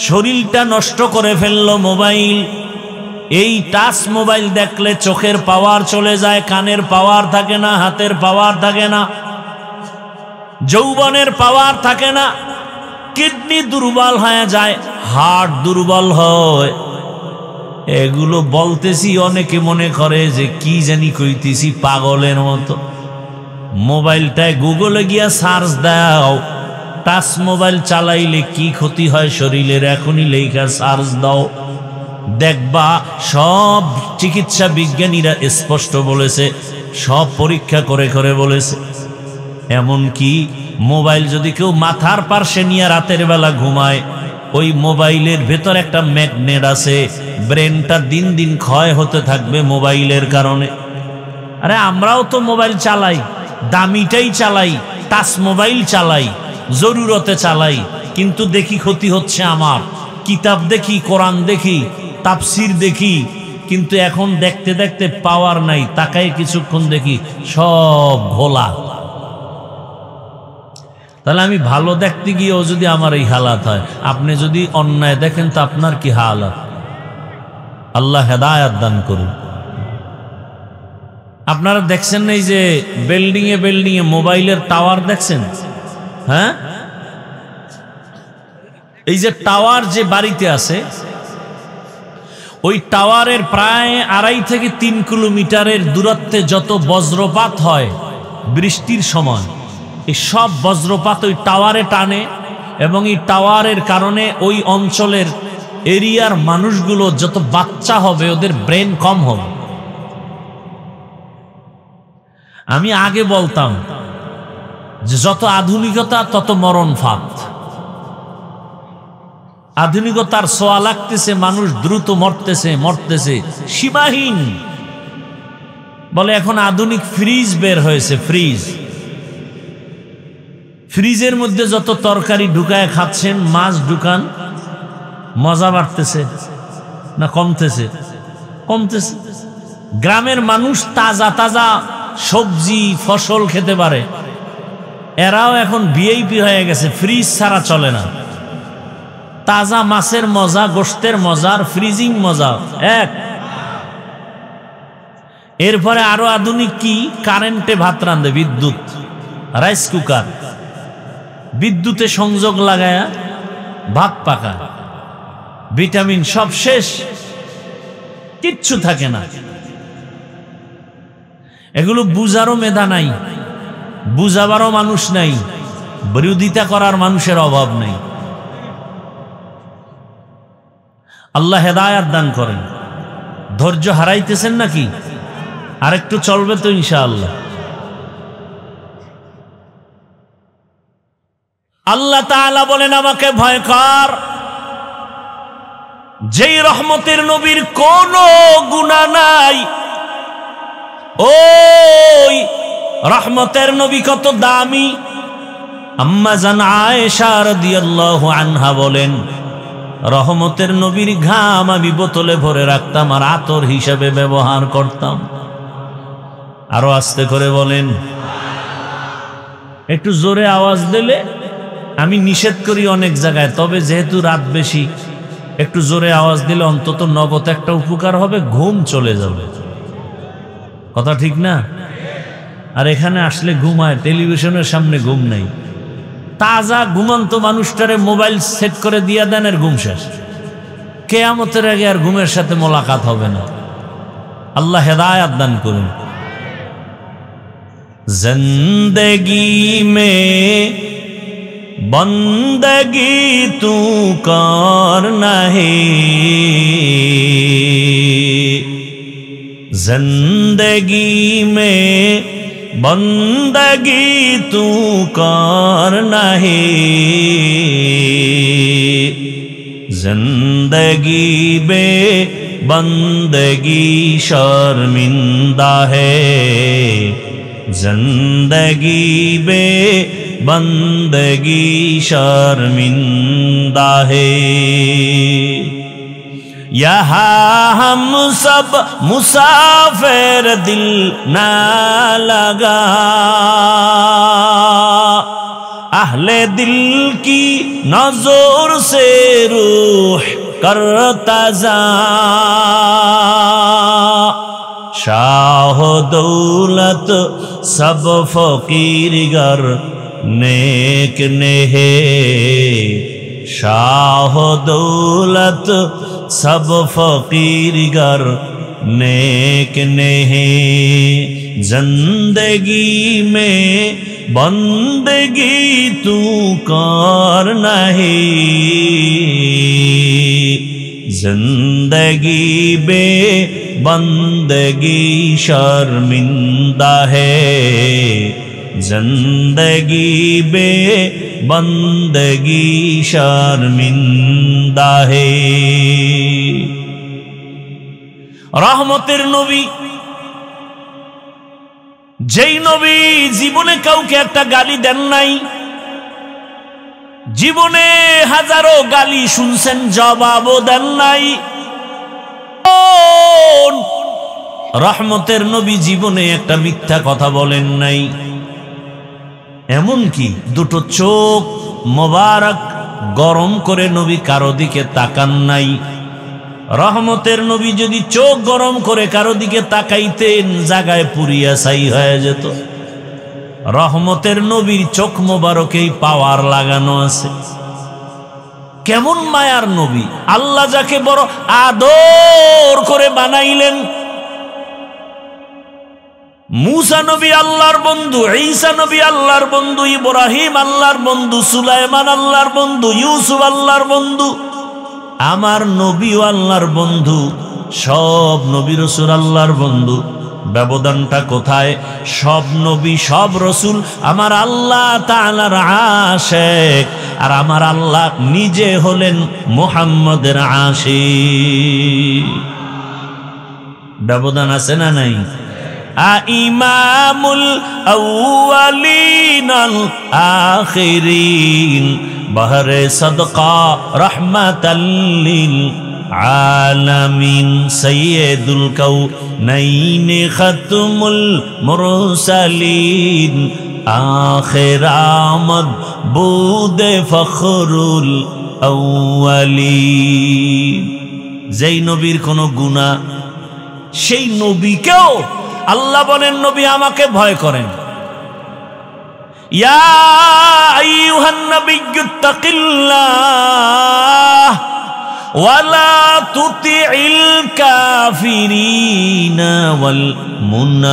শরীরটা নষ্ট করে ফেললো মোবাইল। এই টাচ মোবাইল দেখলে চোখের পাওয়ার চলে যায়, কানের পাওয়ার থাকে না, হাতের পাওয়ার থাকে না, যৌবনের পাওয়ার থাকে না, কিডনি দুর্বল হয়ে যায়, হার্ট দুর্বল হয়। এগুলো বলতেছি, অনেকে মনে করে যে কি জানি কইতেছি পাগলের মতো। মোবাইলটায় গুগলে গিয়া সার্চ দাও, টাচ মোবাইল চালাইলে কি ক্ষতি হয় শরীরের, এখনই লেখা সার্চ দাও, দেখবা সব চিকিৎসা বিজ্ঞানীরা স্পষ্ট বলেছে, সব পরীক্ষা করে করে বলেছে। এমনকি মোবাইল যদি কেউ মাথার পার্শ্বে নিয়ে রাতের বেলা ঘুমায়, ওই মোবাইলের ভেতর একটা ম্যাগনেট আছে, ব্রেনটা দিন দিন ক্ষয় হতে থাকবে মোবাইলের কারণে। আরে আমরাও তো মোবাইল চালাই, দামিটাই চালাই, টাচ মোবাইল চালাই,
জরুরতে চালাই, কিন্তু দেখি ক্ষতি হচ্ছে আমার। কিতাব দেখি, কোরআন দেখি, তাফসির দেখি, কিন্তু এখন দেখতে দেখতে পাওয়ার নাই, তাকাই কিছুক্ষণ দেখি সব ঘোলা। তাহলে আমি ভালো দেখতে গিয়েও যদি আমার এই হালাত হয়, আপনি যদি অন্যায় দেখেন তো আপনার কি হালাত? আল্লাহ হেদায়াত দান করুন। আপনারা দেখছেন না এই যে বিল্ডিং এ মোবাইলের টাওয়ার দেখছেন? হ্যাঁ, এই যে টাওয়ার যে বাড়িতে আছে, ওই টাওয়ারের প্রায় 2.5 থেকে 3 কিলোমিটারের দূরত্বে যত বজ্রপাত হয় বৃষ্টির সময়, এই সব বজ্রপাত ওই টাওয়ারে টানে, এবং এই টাওয়ারের কারণে ওই অঞ্চলের এরিয়ার মানুষগুলো যত বাচ্চা হবে ওদের ব্রেন কম হবে। আমি আগে বলতাম যে যত আধুনিকতা তত মরণ ফাঁদ। আধুনিকতার ছোঁয়া লাগতেছে, মানুষ দ্রুত মরতেছে সীমাহীন। বলে এখন আধুনিক ফ্রিজ বের হয়েছে, ফ্রিজের মধ্যে যত তরকারি ঢুকায় খাচ্ছেন, মাছ ঢুকান, মজা বাড়তেছে না কমতেছে? গ্রামের মানুষ তাজা তাজা সবজি ফসল খেতে পারে, এরাও এখন ভিআইপি হয়ে গেছে, ফ্রিজ ছাড়া চলে না। তাজা মাছের মজা, গোশতের মজার ফ্রিজিং মজা এক। এরপরে আরো আধুনিক কি, কারেন্টে ভাত রাঁধে, বিদ্যুৎ, রাইস কুকার, বিদ্যুতে সংযোগ লাগায়া ভাত পাকা, ভিটামিন সব শেষ, কিচ্ছু থাকে না। এগুলো বুঝারও মেধা নাই, বুঝাবারও মানুষ নাই, বিরোধিতা করার মানুষের অভাব নেই। আল্লাহ হেদায়াত দান করেন। ধৈর্য হারাইতেছেন নাকি? আরেকটু চলবে তো ইনশাআল্লাহ। আল্লাহ তাআলা বলেন আমাকে ভয় কর, যেই রহমতের নবীর কোনো গুনাহ নাই, ওই রহমতের নবী কত দামি। আম্মা জান আয়েশা রাদিয়াল্লাহু আনহা বলেন, রহমতের নবীর ঘাম আমি বোতলে ভরে রাখতাম আর আতর হিসেবে ব্যবহার করতাম। আরো আস্তে করে বলেন, একটু জোরে আওয়াজ দিলে আমি নিষেধ করি অনেক জায়গায়, তবে যেহেতু রাত বেশি, একটু জোরে আওয়াজ দিলে অন্তত নগদ একটা উপকার হবে, ঘুম চলে যাবে। কথা ঠিক না? আর এখানে আসলে ঘুমায়, টেলিভিশনের সামনে ঘুম নেই। তাজা ঘুমন্ত মানুষটারে মোবাইল সেট করে দিয়া দেন, এর ঘুম শেষ। কিয়ামতের আগে আর ঘুমের সাথে মোলাকাত হবে না। আল্লাহ হেদায়াত দান করুন। জিন্দেগি মে বন্দগি তু করনা হে, जिंदगी में बंदगी तू करना है, जिंदगी बे बंदगी शर्मिंदा है, जिंदगी बे बंदगी शर्मिंदा है। यहाँ हम सब मुसाफिर दिल ना लगा, अहले दिल की नजर से रूह करता जा, शाह दौलत सब फकीर गर नेक ने है, शाह दौलत सब फकीर गर नेक ने है, जिंदगी में बंदगी तू करना है, जिंदगी बे बंदगी शर्मिंदा है, जिंदगी बे बंदगी शर्मिंदा है। रहमतेर नबी, যেই নবী জীবনে কাউকে একটা গালি দেন নাই,
জীবনে হাজারো গালি শুনছেন, জবাবও দেন নাই। রহমতের নবী জীবনে একটা মিথ্যা কথা বলেন নাই। এমনকি দুটো চোখ মোবারক গরম করে নবী কারো দিকে তাকান নাই। রহমতের নবী যদি চোখ গরম করে কারো দিকে তাকাইতেন, জায়গায় পুরিয়া ছাই হয়ে যেত। রহমতের নবীর চোখ মোবারকেই পাওয়ার লাগানো আছে। কেমন মায়ার নবী! আল্লাহ যাকে বড় আদর করে বানাইলেন। মুসা নবী আল্লাহর বন্ধু, ঈসা নবী আল্লাহর বন্ধু, ইব্রাহিম আল্লাহর বন্ধু, সুলাইমান আল্লাহর বন্ধু, ইউসুফ আল্লাহর বন্ধু। আমার নবীও আল্লাহর বন্ধু, সব নবী রাসূল আল্লাহর বন্ধু। ব্যবধানটা কোথায়? সব নবী সব রাসূল আমার আল্লাহ তাআলার আশিক, আর আমার আল্লাহ নিজে হলেন মুহাম্মদের আশিক। ব্যবধান আছে না নাই? ইমামুল আউয়ালিন আল আখিরিন বাহরে সদকা রাহমাতাল লিল আলামিন সাইয়্যিদুল কাউনাইন খাতমুল মুরসালিন আখির আমদ বুদে ফখরুল আউয়ালিন। যেই নবীর কোনো গুনাহ, সেই নবীকেও আল্লাহ বলেন, নবী আমাকে ভয় করেন। ইয়া আইয়ুহান নাবিয়্যুত্তাকিল্লাহ ওয়ালা তুতিইল কাফিরিনা ওয়াল মুনাফিকিন।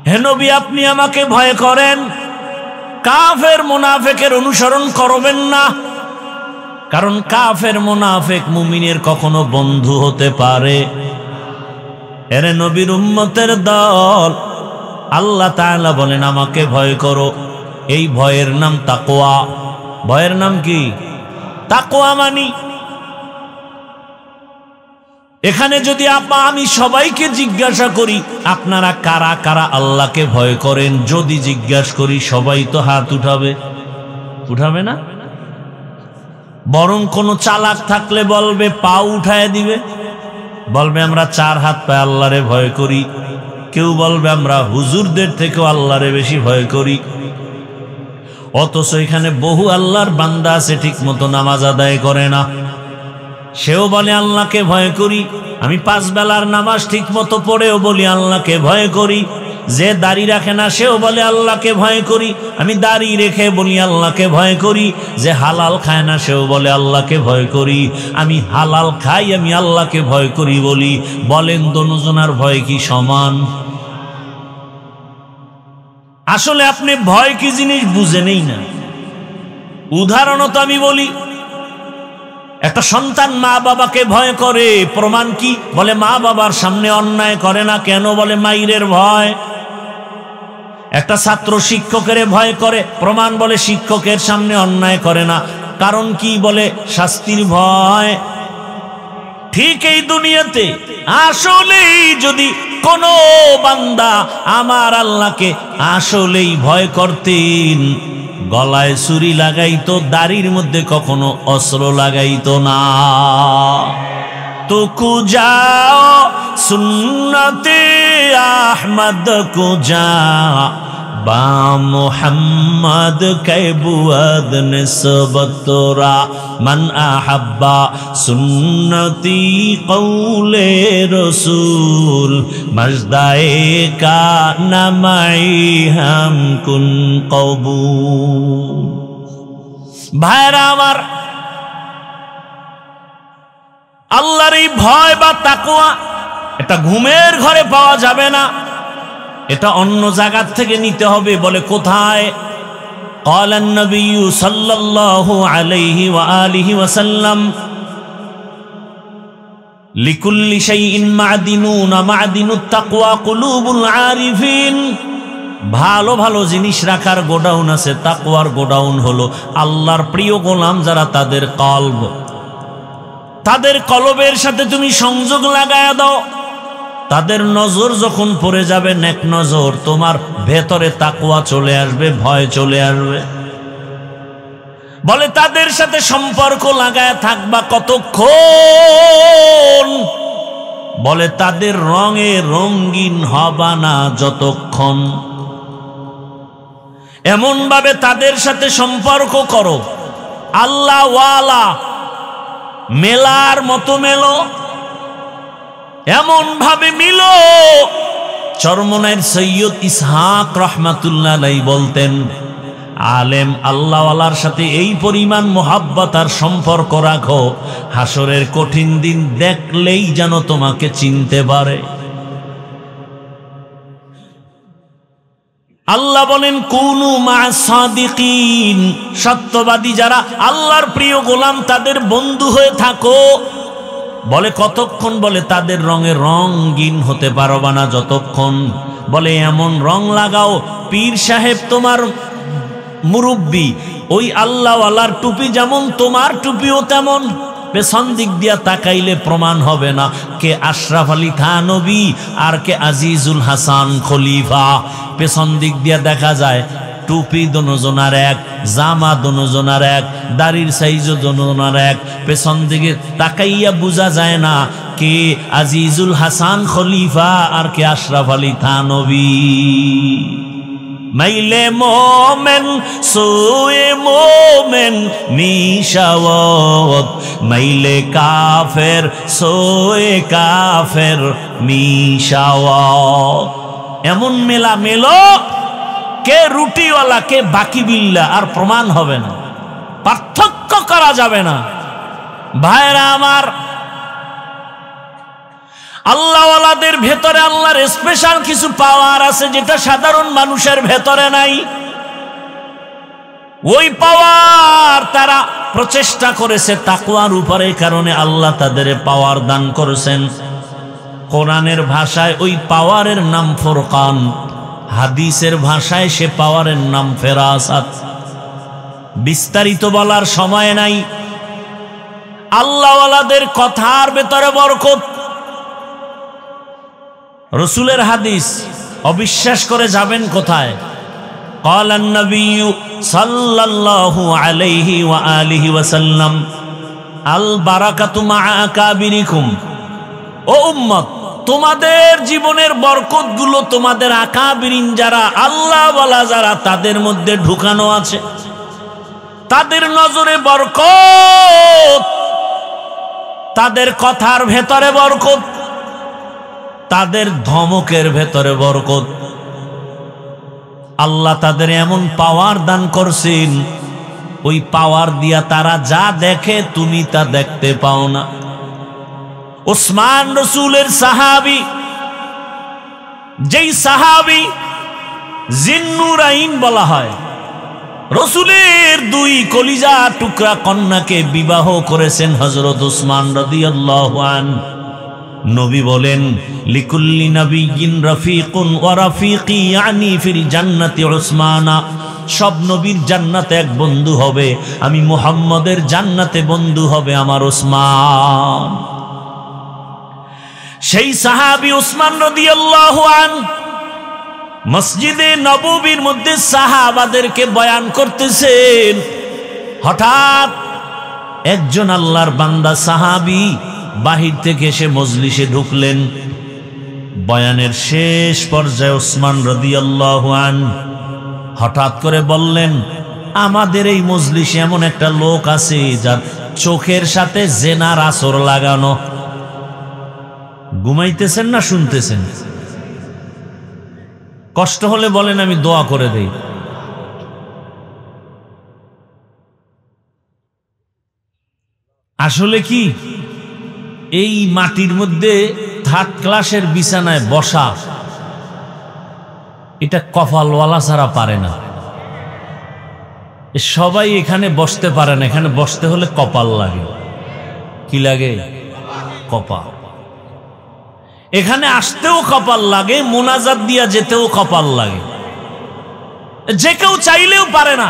হে নবী, আপনি আমাকে ভয় করেন, কাফের মুনাফিকের অনুসরণ করবেন না। কারণ কাফের মুনাফিক মুমিনের কখনো বন্ধু হতে পারে। এরে নবীর উম্মতের দল, আল্লাহ তাআলা বলেন আমাকে ভয় করো। এই ভয়ের নাম তাকওয়া। ভয়ের নাম কি? তাকওয়া। মানি এখানে যদি আমি সবাইকে জিজ্ঞাসা করি আপনারা কারা কারা আল্লাহকে ভয় করেন, যদি জিজ্ঞাসা করি সবাই তো হাত উঠাবে, উঠাবে না? বরং কোন চালাক থাকলে বলবে, পা উঠায় দিবে, বলবে আমরা 4 হাত পায়ে আল্লাহরে ভয় করি। কেউ বলবে আমরা হুজুরদের থেকেও আল্লাহরে বেশি ভয় করি। অথচ এখানে বহু আল্লাহর বান্দা আছে ঠিক মতো নামাজ আদায় করে না, সেও বলে আল্লাহকে ভয় করি। আমি 5 বেলার নামাজ ঠিক মতো পড়েও বলি আল্লাহকে ভয় করি। যে দাড়ি রাখে না সেও বলে আল্লাহকে ভয় করি। আমি দাড়ি রেখে বলি আল্লাহকে ভয় করি। যে হালাল খায় না সেও বলে আল্লাহকে ভয় করি। আমি হালাল খাই, আমি আল্লাহকে ভয় করি বলি। বলেন দোনোজনার ভয় কি সমান? আসলে আপনি ভয় কি জিনিস বুঝেনই না। উদাহরণত আমি বলি, একটা সন্তান মা বাবাকে ভয় করে, প্রমাণ কি? বলে মা বাবার সামনে অন্যায় করে না। কেন? বলে মাইরের ভয়। একটা ছাত্র শিক্ষকের ভয় করে, প্রমাণ? বলে শিক্ষকের সামনে অন্যায় করে না। কারণ কি? বলে শাস্তির ভয়। ঠিক এই দুনিয়াতে আসলেই যদি কোনো বান্দা আমার আল্লাহকে আসলেই ভয় করতেন, গলায় ছুরি লাগাইতো, দাড়ির মধ্যে কখনো অস্ত্র লাগাইতো না। তো কুজা সুন্নতে আহমদ কুজা বা মুহাম্মদ কে বুয়াদ নিসবতরা মান আহাব্বা সুন্নতি কৌলে রসুল মজদায়ে কা নামাই হাম কুন কবুল। ভাইরা আমার, আল্লাহর এই ভয় বা তাকওয়া এটা ঘুমের ঘরে পাওয়া যাবে না, এটা অন্য জায়গা থেকে নিতে হবে। বলে কোথায়? ক্বালান নবী সাল্লাল্লাহু আলাইহি ওয়া আলিহি ওয়াসাল্লাম লিকুল্লি শাইইন মা'দিনুন মা'দিনুত তাকওয়া কুলুবুল আরিফিন। ভালো ভালো জিনিস রাখার গোডাউন আছে, তাকওয়ার গোডাউন হলো আল্লাহর প্রিয় গোলাম যারা, তাদের কলব, তাদের কলবের সাথে তুমি সংযোগ লাগায়া দাও। তাদের নজর যখন পড়ে যাবে নেক নজর, তোমার ভেতরে তাকওয়া চলে আসবে, ভয় চলে আসবে। বলে তাদের সাথে সম্পর্ক লাগায় থাকবা কতক্ষণ? বলে তাদের রঙে রঙিন হবা না যতক্ষণ। এমন ভাবে তাদের সাথে সম্পর্ক করো, আল্লাহ ওয়ালা মেলার মতো মেলো, এমন ভাবে মিলো। চরমনাইর সৈয়দ ইসহাক রহমাতুল্লাহ আলাইহি বলতেন, আলেম আল্লাহওয়ালার সাথে এই পরিমাণ মোহাব্বত আর সম্পর্ক রাখো, হাসরের কঠিন দিন দেখলেই যেন তোমাকে চিনতে পারে। আল্লাহ বলেন কুনু মা'আস সাদিকিন, সত্যবাদী যারা আল্লাহর প্রিয় গোলাম তাদের বন্ধু হয়ে থাকো। বলে কতক্ষণ? বলে তাদের রঙে রঙিন হতে পারবা না যতক্ষণ। বলে এমন রং লাগাও, পীর সাহেব তোমার মুরব্বী, ওই আল্লাহওয়ালার টুপি যেমন তোমার টুপিও তেমন। পেছন দিক দিয়া তাকাইলে প্রমাণ হবে না কে আশরাফ আলী থানবী আর কে আজিজুল হাসান খলিফা। পেছন দিক দিয়া দেখা যায় টুপি দোনোজনার এক, জামা দোনোজনার এক, দাড়ির সাইজও দোনোজনার এক। পেছন দিকে তাকাইয়া বোঝা যায় না কে আজিজুল হাসান খলিফা আর কে আশরাফ আলী থানবী। মাইলে মোমেন সোয়ে মোমেন মিশাওয়াত, মাইলে কাফের সোয়ে কাফের মিশাওয়াত। এমন মেলা মেলো, কে রুটিওয়ালা কে বাকি বিল্লা, আর প্রমাণ হবে না, পার্থক্য করা যাবে না। ভাইরা আমার, আল্লাহওয়ালাদের ভেতরে আল্লাহর স্পেশাল কিছু পাওয়ার আছে যেটা সাধারণ মানুষের ভেতরে নাই। ওই পাওয়ার তারা প্রচেষ্টা করেছে তাকওয়ার উপরে, কারণে আল্লাহ তাদের পাওয়ার দান করেছেন। কোরআনের ভাষায় ওই পাওয়ারের নাম ফুরকান, হাদিসের ভাষায় সে পাওয়ারের নাম ফেরাসাত। বিস্তারিত বলার সময় নাই। আল্লাহওয়ালাদের কথার ভেতরে বরকত। রসুলের হাদিস অবিশ্বাস করে যাবেন কোথায়? ক্বালান নবিয়্যু সাল্লাল্লাহু আলাইহি ওয়া আলিহি ওয়াসাল্লাম আল বারাকাতু মা'a আকাবিরিকুম। ও উম্মত, তোমাদের জীবনের বরকতগুলো তোমাদের আকাবিরিন যারা আল্লাহওয়ালা যারা তাদের মধ্যে ঢুকানো আছে। তাদের নজরে বরকত, তাদের কথার ভেতরে বরকত, তাদের ধমকের ভেতরে বরকত। আল্লাহ তাদের এমন পাওয়ার দান করছেন, ওই পাওয়ার দিয়া তারা যা দেখে তুমি তা দেখতে পাও না। উসমান রসুলের সাহাবী, যেই সাহাবী জিন্নুরাইন বলা হয়, রসুলের দুই কলিজা টুকরা কন্যাকে বিবাহ করেছেন হযরত উসমান রাদিয়াল্লাহু আনহু। নবী বলেন লিকুল্লি নাবিয়্যিন রাফিকুন ওয়া রাফিকি ইয়ানি ফিল জান্নাতি উসমানা। সব নবীর জান্নাতে এক বন্ধু হবে, আমি মুহাম্মদের জান্নাতে বন্ধু হবে আমার উসমান। সেই সাহাবী উসমান রাদিয়াল্লাহু আনহু মসজিদে নববীর মধ্যে সাহাবাদেরকে বয়ান করতেছেন। হঠাৎ একজন আল্লাহর বান্দা সাহাবী বাহির থেকে এসে মজলিসে ঢুকলেন। বয়ানের শেষ পর্যায়ে উসমান রাদিয়াল্লাহু আনহু হঠাৎ করে বললেন, আমাদের এই মজলিসে এমন একটা লোক আছে যার চোখের সাথে জেনার আসর লাগানো। ঘুমাইতেছেন না শুনতেছেন? কষ্ট হলে বলেন, আমি দোয়া করে দেই। আসলে কি এই মাটির মধ্যে থার্ড ক্লাসের বিছানায় বসা, এটা কপালওয়ালা ছাড়া পারে না। সবাই এখানে বসতে পারে না, এখানে বসতে হলে কপাল লাগে। কি লাগে? কপাল। এখানে আসতেও কপাল লাগে, মোনাজাত দিয়া যেতেও কপাল লাগে। যে কেউ চাইলেও পারে না।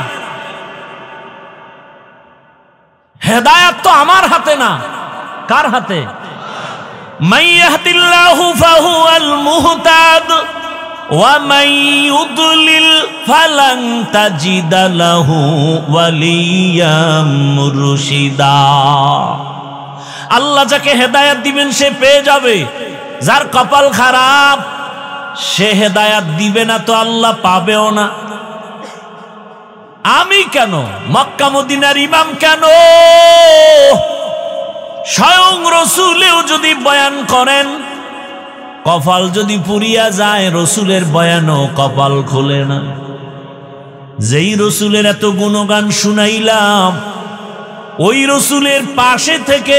হেদায়াত তো আমার হাতে না, কার হাতে? মান ইয়াহদিল্লাহু ফাহুয়াল মুহতাদ ওয়া মান ইউদ্লিল ফালান তাজিদা লাহু ওয়ালিয়াম মুরশিদা। আল্লাহ যাকে হেদায়েত দিবেন সে পেয়ে যাবে, যার কপাল খারাপ সে হেদায়েত দিবে না তো আল্লাহ পাবেও না। আমি কেন, মক্কা মদিনার ইমাম কেন, স্বয়ং রসুলেও যদি বয়ান করেন কপাল যদি পুরিয়া যায়, রসুলের বয়ানও কপাল খোলে না। যেই রসুলের এত গুণগান শুনাইলাম, ওই রসুলের পাশে থেকে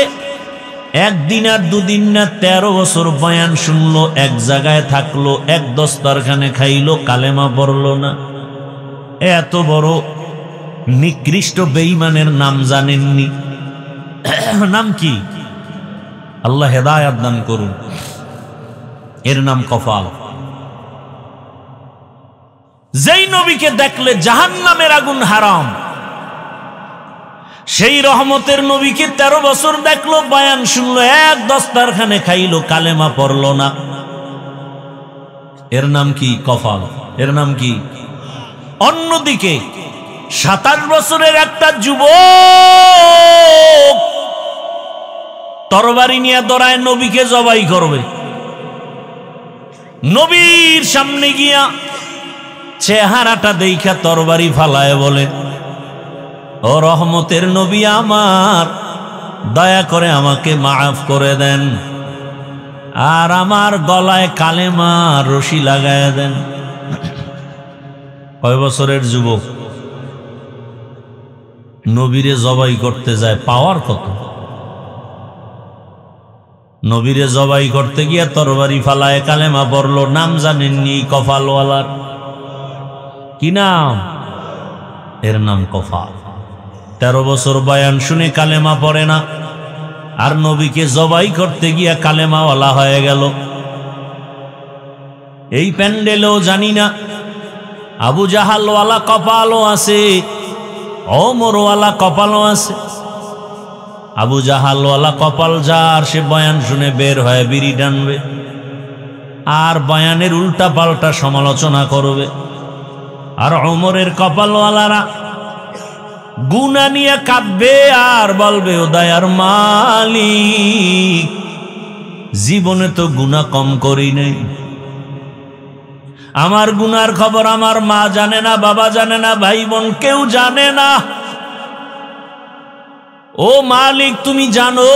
একদিন আর দুদিন না 13 বছর বয়ান শুনলো, এক জায়গায় থাকলো, এক দস্তরখানে খাইলো, কালেমা পড়লো না। এত বড় নিকৃষ্ট বেঈমানের নাম জানেননি? নাম কি? আল্লাহ হেদায়েত দান করুন। এর নাম কপাল। যেই নবীকে দেখলে জাহান্নামের আগুন হারাম, সেই রহমতের নবীকে 13 বছর দেখলো, বয়ান শুনলো, এক দস্তরখানে খাইলো, কালেমা পড়লো না। এর নাম কি? কপাল। এর নাম কি? অন্যদিকে 27 বছরের একটা যুবক তরবারি নিয়ে দৌড়ায় নবীকে জবাই করবে। নবীর সামনে গিয়া চেহারাটা দেখা তরবারি ফালায় বলে, ও রহমতের নবী আমার, দয়া করে আমাকে মাফ করে দেন, আর আমার গলায় কালেমা রশি লাগায় দেন। কয় বছরের যুবক নবীরে জবাই করতে যায়, পাওয়ার কত! নবীরে জবাই করতে গিয়া তরবারি ফালায় কালেমা পড়লো। নাম জানেননি কপালওয়ালার? কি নাম? এর নাম কপাল। 13 বছর বয়ান শুনে কালেমা পড়ে না, আর নবীকে জবাই করতে গিয়া কালেমাওয়ালা হয়ে গেল। এই প্যান্ডেলেও জানি না আবু জাহালওয়ালা কপালও আছে, ওমরওয়ালা কপালও আছে। আবু জাহালওয়ালা কপাল যার, সে বয়ান শুনে বের হয়ে বিড়ি টানবে, আর বয়ানের উল্টা পাল্টা সমালোচনা করবে। আর ওমরের কপালওয়ালারা গুনাহ নিয়ে কাঁদবে আর বলবে, ও দয়ার মালিক, জীবনে তো গুনাহ কম করি নাই, আমার গুনার খবর আমার মা জানে না, বাবা জানে না, ভাই বোন কেউ জানে না। ও মালিক, তুমি জানো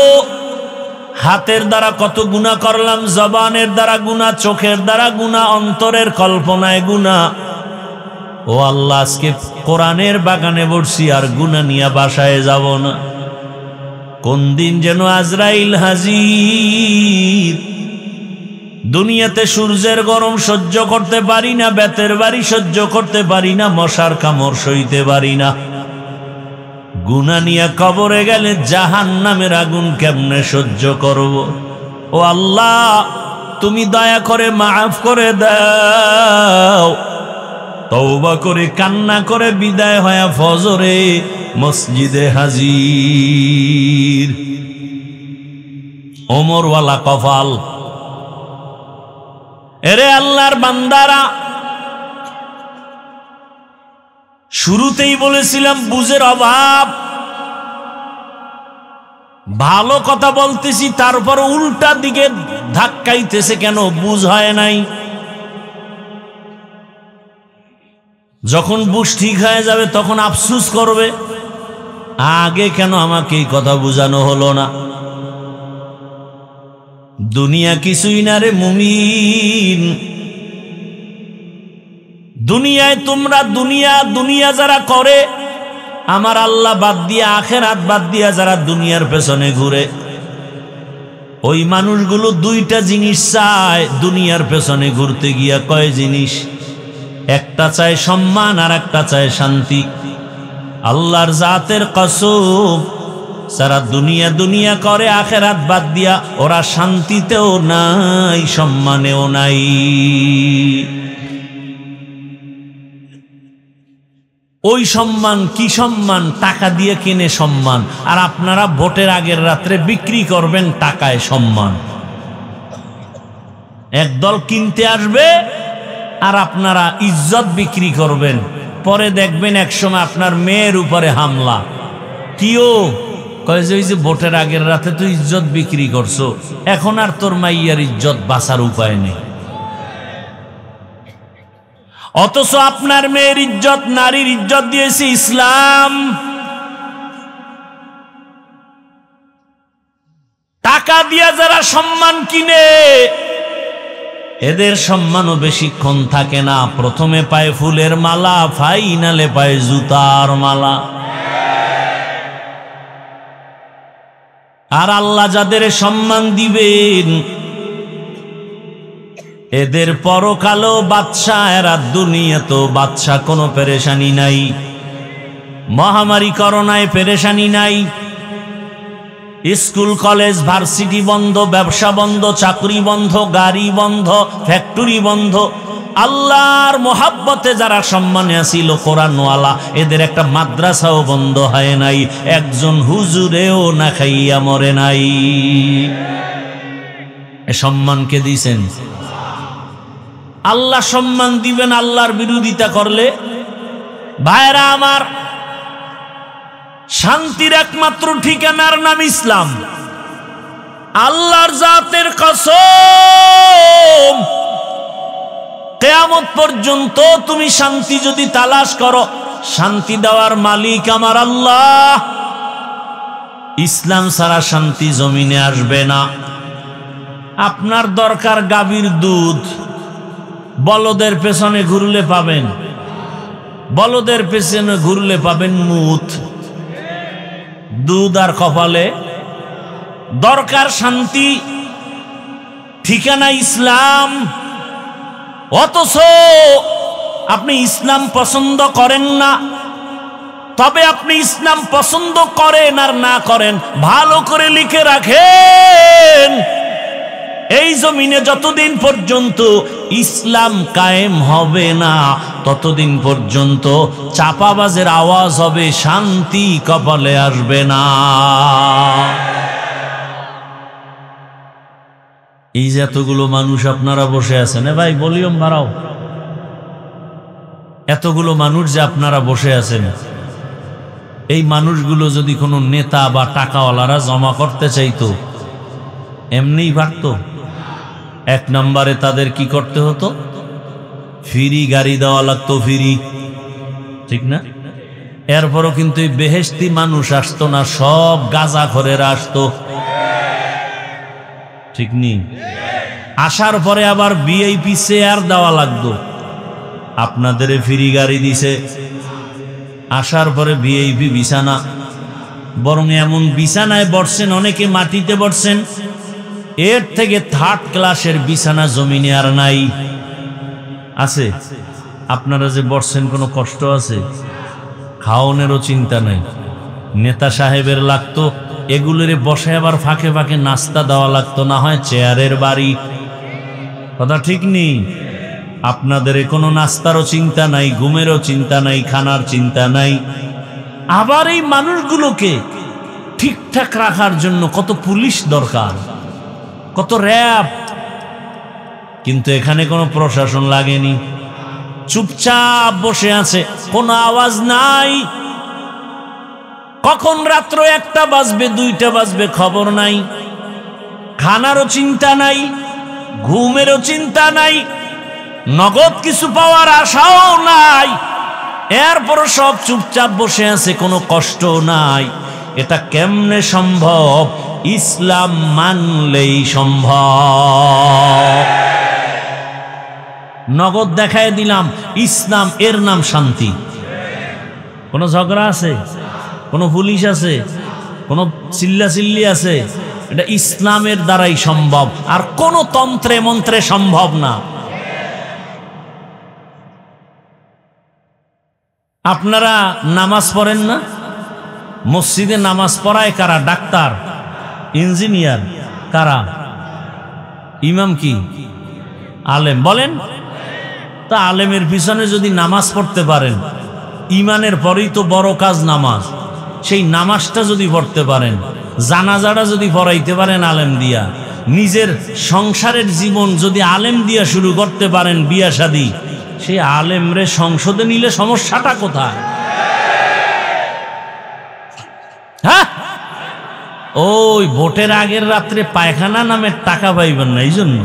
হাতের দ্বারা কত গুনাহ করলাম, জবানের দ্বারা গুনাহ, চোখের দ্বারা গুনাহ, অন্তরের কল্পনায় গুনাহ। ও আল্লাহ, আজকে কোরআনের বাগানে বসছি আর গুনাহ নিয়ে বাসায় যাব না। কোন দিন যেন আজরাইল হাজির। দুনিয়াতে সূর্যের গরম সহ্য করতে পারি না, বেতের বাড়ি সহ্য করতে পারি না, মশার কামড় সইতে পারি না। গুনাহ নিয়ে কবরে গেলে জাহান্নামের আগুন কেমনে সহ্য করব? ও আল্লাহ, তুমি দয়া করে মাফ করে দাও। তওবা করে কান্না করে বিদায় হয়ে ফজরে মসজিদে হাজির। ওমরওয়ালা কপাল। এরে আল্লাহর বান্দারা, শুরুতেই বলেছিলাম বুঝের অভাব। ভালো কথা বলতেছি, তারপর উল্টা দিকে ধাক্কাইতেছে কেন? বুঝ হয় নাই। যখন বুঝ ঠিক হয়ে যাবে তখন আফসুস করবে, আগে কেন আমাকে এই কথা বুঝানো হলো না। দুনিয়া কিছুই না রে মুমিন। দুনিয়ায় তোমরা দুনিয়া যারা করে, আমার আল্লাহ বাদ দিয়ে, আখেরাত বাদ দিয়া যারা দুনিয়ার পেছনে ঘুরে, ওই মানুষগুলো দুইটা জিনিস চায় দুনিয়ার পেছনে ঘুরতে গিয়া। কয় জিনিস? একটা চায় সম্মান আর একটা চায় শান্তি। আল্লাহর জাতের কসম, যারা দুনিয়া করে আখেরাত বাদ দিয়া, ওরা শান্তিতেও নাই, সম্মানেও নাই। ওই সম্মান কি সম্মান? টাকা দিয়ে কিনে সম্মান। আর আপনারা ভোটের আগের রাত্রে বিক্রি করবেন টাকায় সম্মান। একদল কিনতে আসবে আর আপনারা ইজ্জত বিক্রি করবেন, পরে দেখবেন একসময় আপনার মেয়ের উপরে হামলা। কিও কয় যে ওই যে ভোটের আগের রাতে তো ইজ্জত বিক্রি করছো, এখন আর তোর মাইয়ার ইজ্জত বাঁচার উপায় নেই। অথচ আপনার মেয়ের ইজ্জত, নারীর ইজ্জত দিয়েছে ইসলাম। টাকা দিয়া যারা সম্মান কিনে এদের সম্মানও বেশিক্ষণ থাকে না। প্রথমে পায় ফুলের মালা, ফাইনালে পায় জুতার মালা। আর আল্লাহ যাদের সম্মান দিবেন এদের পরকালও বাদশা, এরা দুনিয়াতেও বাদশা, কোনো পেরেশানি নাই। মহামারী করোনায় পেরেশানি নাই। স্কুল কলেজ ভার্সিটি বন্ধ, ব্যবসা বন্ধ, চাকরি বন্ধ, গাড়ি বন্ধ, ফ্যাক্টরি বন্ধ। আল্লাহর মোহাব্বতে যারা সম্মানে আসিল কোরআনওয়ালা, এদের একটা মাদ্রাসাও বন্ধ হয় নাই, একজন হুজুরেও না খাইয়া মরে নাই। এ সম্মানকে দিয়েছেন আল্লাহ। সম্মান দিবেন আল্লাহর বিরোধিতা করলে। ভাইরা আমার, শান্তির একমাত্র ঠিকানার নাম ইসলাম। আল্লাহর জাতের কসম, কিয়ামত পর্যন্ত তুমি শান্তি যদি তালাশ করো, শান্তি দেওয়ার মালিক আমার আল্লাহ। ইসলাম ছাড়া শান্তি জমিনে আসবে না। আপনার দরকার গাভীর দুধ, বলদের পেছনে ঘুরলে পাবেন, বলদের পেছনে ঘুরলে পাবেন মুত, দুধ আর কপালে। দরকার শান্তি, ঠিকানা ইসলাম। অথচ আপনি ইসলাম পছন্দ করেন না। তবে আপনি ইসলাম পছন্দ করেন আর না করেন, ভালো করে লিখে রাখেন, এই জমিনে যতদিন পর্যন্ত ইসলাম কায়েম হবে না ততদিন পর্যন্ত চাপাবাজের আওয়াজ হবে, শান্তি কপালে আসবে না। এই যে এতগুলো মানুষ আপনারা বসে আছেন, ভাই ভলিউম বাড়াও, এতগুলো মানুষ যে আপনারা বসে আছেন, এই মানুষগুলো যদি কোনো নেতা বা টাকাওয়ালারা জমা করতে চাইতো এমনিই পারত? এক নম্বরে তাদের কি করতে হতো? ফ্রি গাড়ি দেওয়া লাগতো, ফ্রি, ঠিক না? এরপরও কিন্তু এই বেহেশতি মানুষ আসতো না, সব গাঁজাখোরেরা আসতো, ঠিক নি? আসার পরে আবার ভিআইপি চেয়ার দেওয়া লাগতো। আপনাদের ফ্রি গাড়ি দিছে, আসার পরে ভিআইপি বিছানা, বরং এমন বিছানায় বসছেন, অনেকে মাটিতে বসছেন, এর থেকে থার্ড ক্লাসের বিছানা জমিনে আর নাই। আছে? আপনারা যে বসছেন কোনো কষ্ট আছে? খাওয়ানোরও চিন্তা নাই। নেতা সাহেবের লাগতো এগুলোরে বসে আবার ফাঁকে ফাঁকে নাস্তা দেওয়া লাগতো, না হয় চেয়ারের বাড়ি। কথা ঠিক নেই? আপনাদের কোনো নাস্তারও চিন্তা নাই, ঘুমেরও চিন্তা নাই, খানার চিন্তা নাই। আবার এই মানুষগুলোকে ঠিকঠাক রাখার জন্য কত পুলিশ দরকার, কত র্যাব। কিন্তু এখানে কোনো প্রশাসন লাগেনি, চুপচাপ বসে আছে, কোনো আওয়াজ নাই। কখন রাত্র 1টা বাজবে, 2টা বাজবে খবর নাই। খানারও চিন্তা নাই, ঘুমেরও চিন্তা নাই, নগদ কিছু পাওয়ার আশাও নাই। এরপরও সব চুপচাপ বসে আছে, কোনো কষ্ট নাই। এটা কেমনে সম্ভব? ইসলাম মানলেই সম্ভব। নগদ দেখায় দিলাম ইসলাম, এর নাম শান্তি। কোনো ঝগড়া আছে? কোনো পুলিশ আছে? কোনো চিল্লাচিল্লি আছে? এটা ইসলামের দ্বারাই সম্ভব, আর কোনো তন্ত্রে মন্ত্রে সম্ভব না। আপনারা নামাজ পড়েন না? মসজিদে নামাজ পড়ায় কারা? ডাক্তার, ইঞ্জিনিয়ার, কারা? ইমাম কি? আলেম। বলেন তা আলেমের পিছনে যদি নামাজ পড়তে পারেন, ইমানের পরেই তো বড় কাজ নামাজ, সেই নামাজটা যদি পড়তে পারেন, জানাজাটা যদি পড়াইতে পারেন আলেম দিয়া, নিজের সংসারের জীবন যদি আলেম দিয়া শুরু করতে পারেন, বিয়া শাদী, সেই আলেমরে সংসদে নিলে সমস্যাটা কোথায়? হ্যাঁ, ওই ভোটের আগের রাত্রে পায়খানা নামের টাকা পাইবেন না, এই জন্য।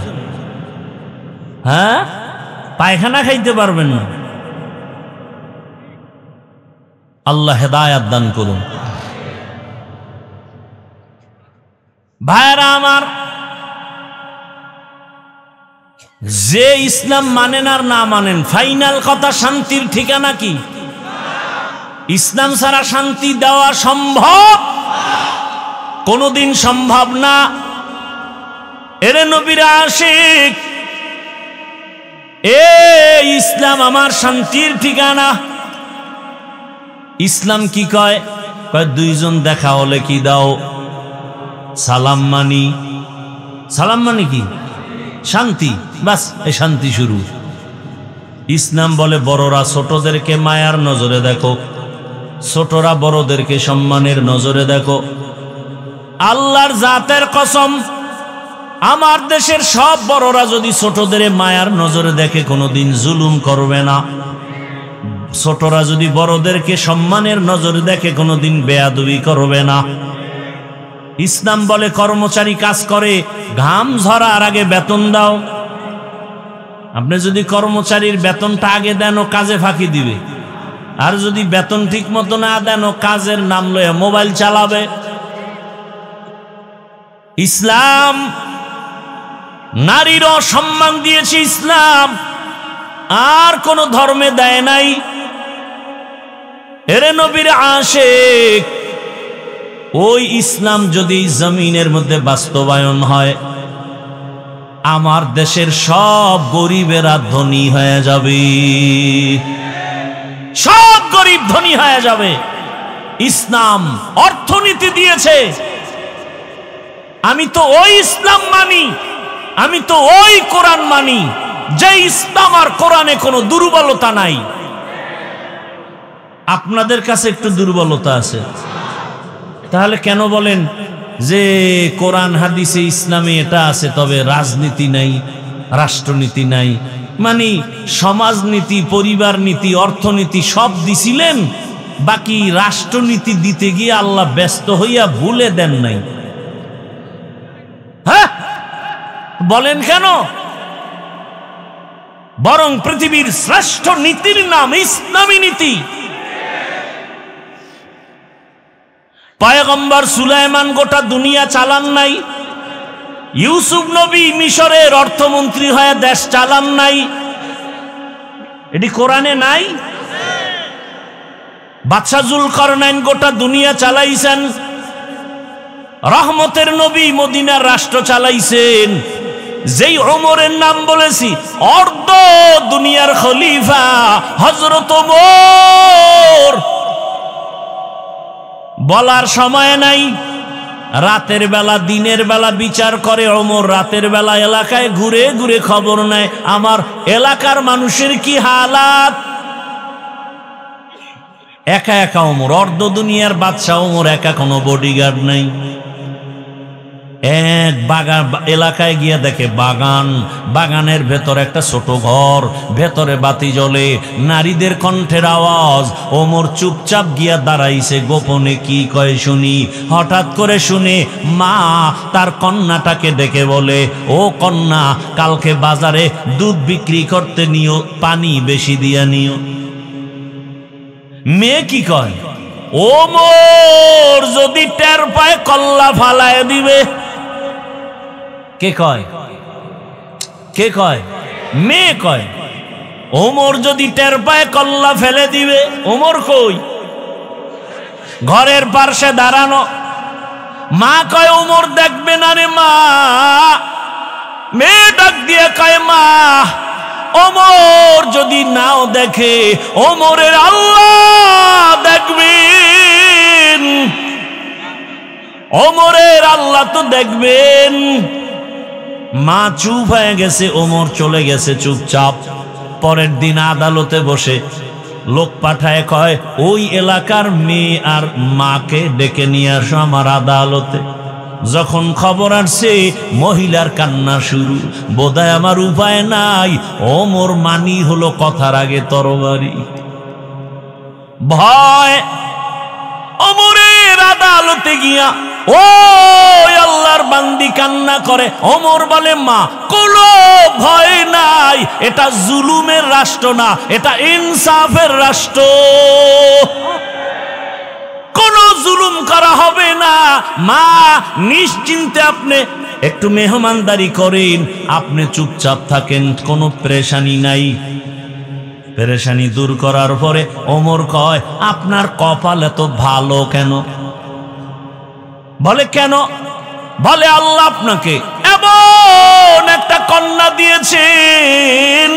হ্যাঁ, পায়খানা খাইতে পারবেন না। আল্লাহ হেদায়াত দান করুন। ভাইরা আমার, যে ইসলাম মানেন আর না মানেন, ফাইনাল কথা শান্তির ঠিকানা কি? ইসলাম ছাড়া শান্তি দেওয়া সম্ভব? কোনদিন সম্ভব না। এরে নবীর আশিক, এ ইসলাম আমার শান্তির ঠিকানা। ইসলাম কি কয়? কয় দুইজন দেখা হলে কি দাও? সালাম মানি। সালাম মানে কি? শান্তি। বাস, এই শান্তি শুরু। ইসলাম বলে বড়রা ছোটদেরকে মায়ার নজরে দেখো, ছোটরা বড়দেরকে সম্মানের নজরে দেখো। আল্লাহর জাতের কসম, আমার দেশের সব বড়রা যদি ছোটদের মায়ার নজরে দেখে কোনোদিন জুলুম করবে না। ছোটরা যদি বড়দেরকে সম্মানের নজরে দেখে কোনোদিন বেয়াদবি করবে না। ইসলাম বলে কর্মচারী কাজ করে, ঘাম ঝরার আগে বেতন দাও। আপনি যদি কর্মচারীর বেতনটা আগে দেন, ও কাজে ফাঁকি দিবে। আর যদি বেতন ঠিক মতো না দেন, ও কাজের নাম লয়ে মোবাইল চালাবে। ইসলাম নারীরও সম্মান দিয়েছে ইসলাম, আর কোন ধর্মে দেয় নাই। এরে নবীর আশিক, ওই ইসলাম যদি জমিনের মধ্যে বাস্তবায়ন হয়, আমার দেশের সব গরিবেরা ধনী হয়ে যাবে। সব গরিব ধনী হয়ে যাবে। ইসলাম অর্থনীতি দিয়েছে। আমি তো ওই ইসলাম মানি, আমি তো ওই কোরআন মানি, যে ইসলাম আর কোরআনে কোনো দুর্বলতা নাই। আপনাদের কাছে একটু দুর্বলতা আছে। তাহলে কেন বলেন যে কোরআন হাদিসে ইসলামে এটা আছে, তবে রাজনীতি নাই, রাষ্ট্রনীতি নাই? মানে সমাজনীতি, পরিবার নীতি, অর্থনীতি সব দিছিলেন, বাকি রাষ্ট্রনীতি দিতে গিয়ে আল্লাহ ব্যস্ত হইয়া ভুলে দেন নাই। হ্যাঁ, বলেন কেন? বরং পৃথিবীর শ্রেষ্ঠ নীতির নাম ইসলামী নীতি। পয়গম্বর সুলাইমান গোটা দুনিয়া চালান নাই, ইউসুফ নবী মিশরের অর্থমন্ত্রী হয়ে দেশ চালান নাই। এটি কোরআনে নাই? বাদশাহ জুলকারনাইন গোটা দুনিয়া চালাইছেন। রহমতের নবী মদিনার রাষ্ট্র চালাইছেন। যেই ওমরের নাম বলেছি, অর্ধ দুনিয়ার খলিফা হযরত ওমর। বলার সময় নাই। রাতের বেলা দিনের বেলা বিচার করে ওমর, রাতের বেলা এলাকায় ঘুরে ঘুরে খবর নেয় আমার এলাকার মানুষের কি হালাত। একা একা ওমর, অর্ধ দুনিয়ার বাদশা ওমর একা, কোনো বডিগার্ড নাই। এক বাগান এলাকায় গিয়ে দেখে বাগান, বাগানের ভেতর একটা ছোট ঘর, ভেতরে বাতি জ্বলে, নারীদের কণ্ঠের আওয়াজ। ওমর চুপচাপ গিয়া দাঁড়াইছে, গোপনে কি কয় শুনি। হঠাৎ করে শুনে মা তার কন্যাটাকে ডেকে বলে, ও কন্যা, কালকে বাজারে দুধ বিক্রি করতে নিও, পানি বেশি দিয়া নিও। মেয়ে কি কয়, ওমর যদি টের পায় কল্লা ফালায় দিবে। কে কয়? কে কয়? মেয়ে কয়, ওমর যদি টের পায় কল্লা ফেলে দিবে। ওমর কই? ঘরের পাশে দাঁড়ানো। মা কয়, ওমর দেখবে না রে মা। মেয়ে ডাক দিয়ে কয়, মা, ওমর যদি নাও দেখে, ওমরের আল্লাহ দেখবেন। ওমরের আল্লাহ তো দেখবেন। মা চুপ হয়ে গেছে, ওমর চলে গেছে চুপচাপ। পরের দিন আদালতে বসে লোক পাঠায়, কয় ওই এলাকার মেয়ে আর মাকে ডেকে নিয়ে আসো আমার আদালতে। যখন খবর আসছে মহিলার কান্না শুরু, বোধহয় আমার উপায় নাই, ওমর মানি হলো কথার আগে তরবারি। ভয় ওমরের আদালতে গিয়া ও আল্লাহর বান্দি কান্না করে, ওমর বলে মা কোনো ভয় নাই, এটা জুলুমের রাষ্ট্র না, এটা ইনসাফের রাষ্ট্র, কোনো জুলুম করা হবে না। মা নিশ্চিন্তে আপনি একটু মেহমানদারি করেন, আপনি চুপচাপ থাকেন, কোনো পেরেশানি নাই। পেরেশানি দূর করার পরে ওমর কয় আপনার কপাল এত ভালো কেন? বলে কেন? বলে আল্লাহ আপনাকে এমন একটা কন্যা দিয়েছেন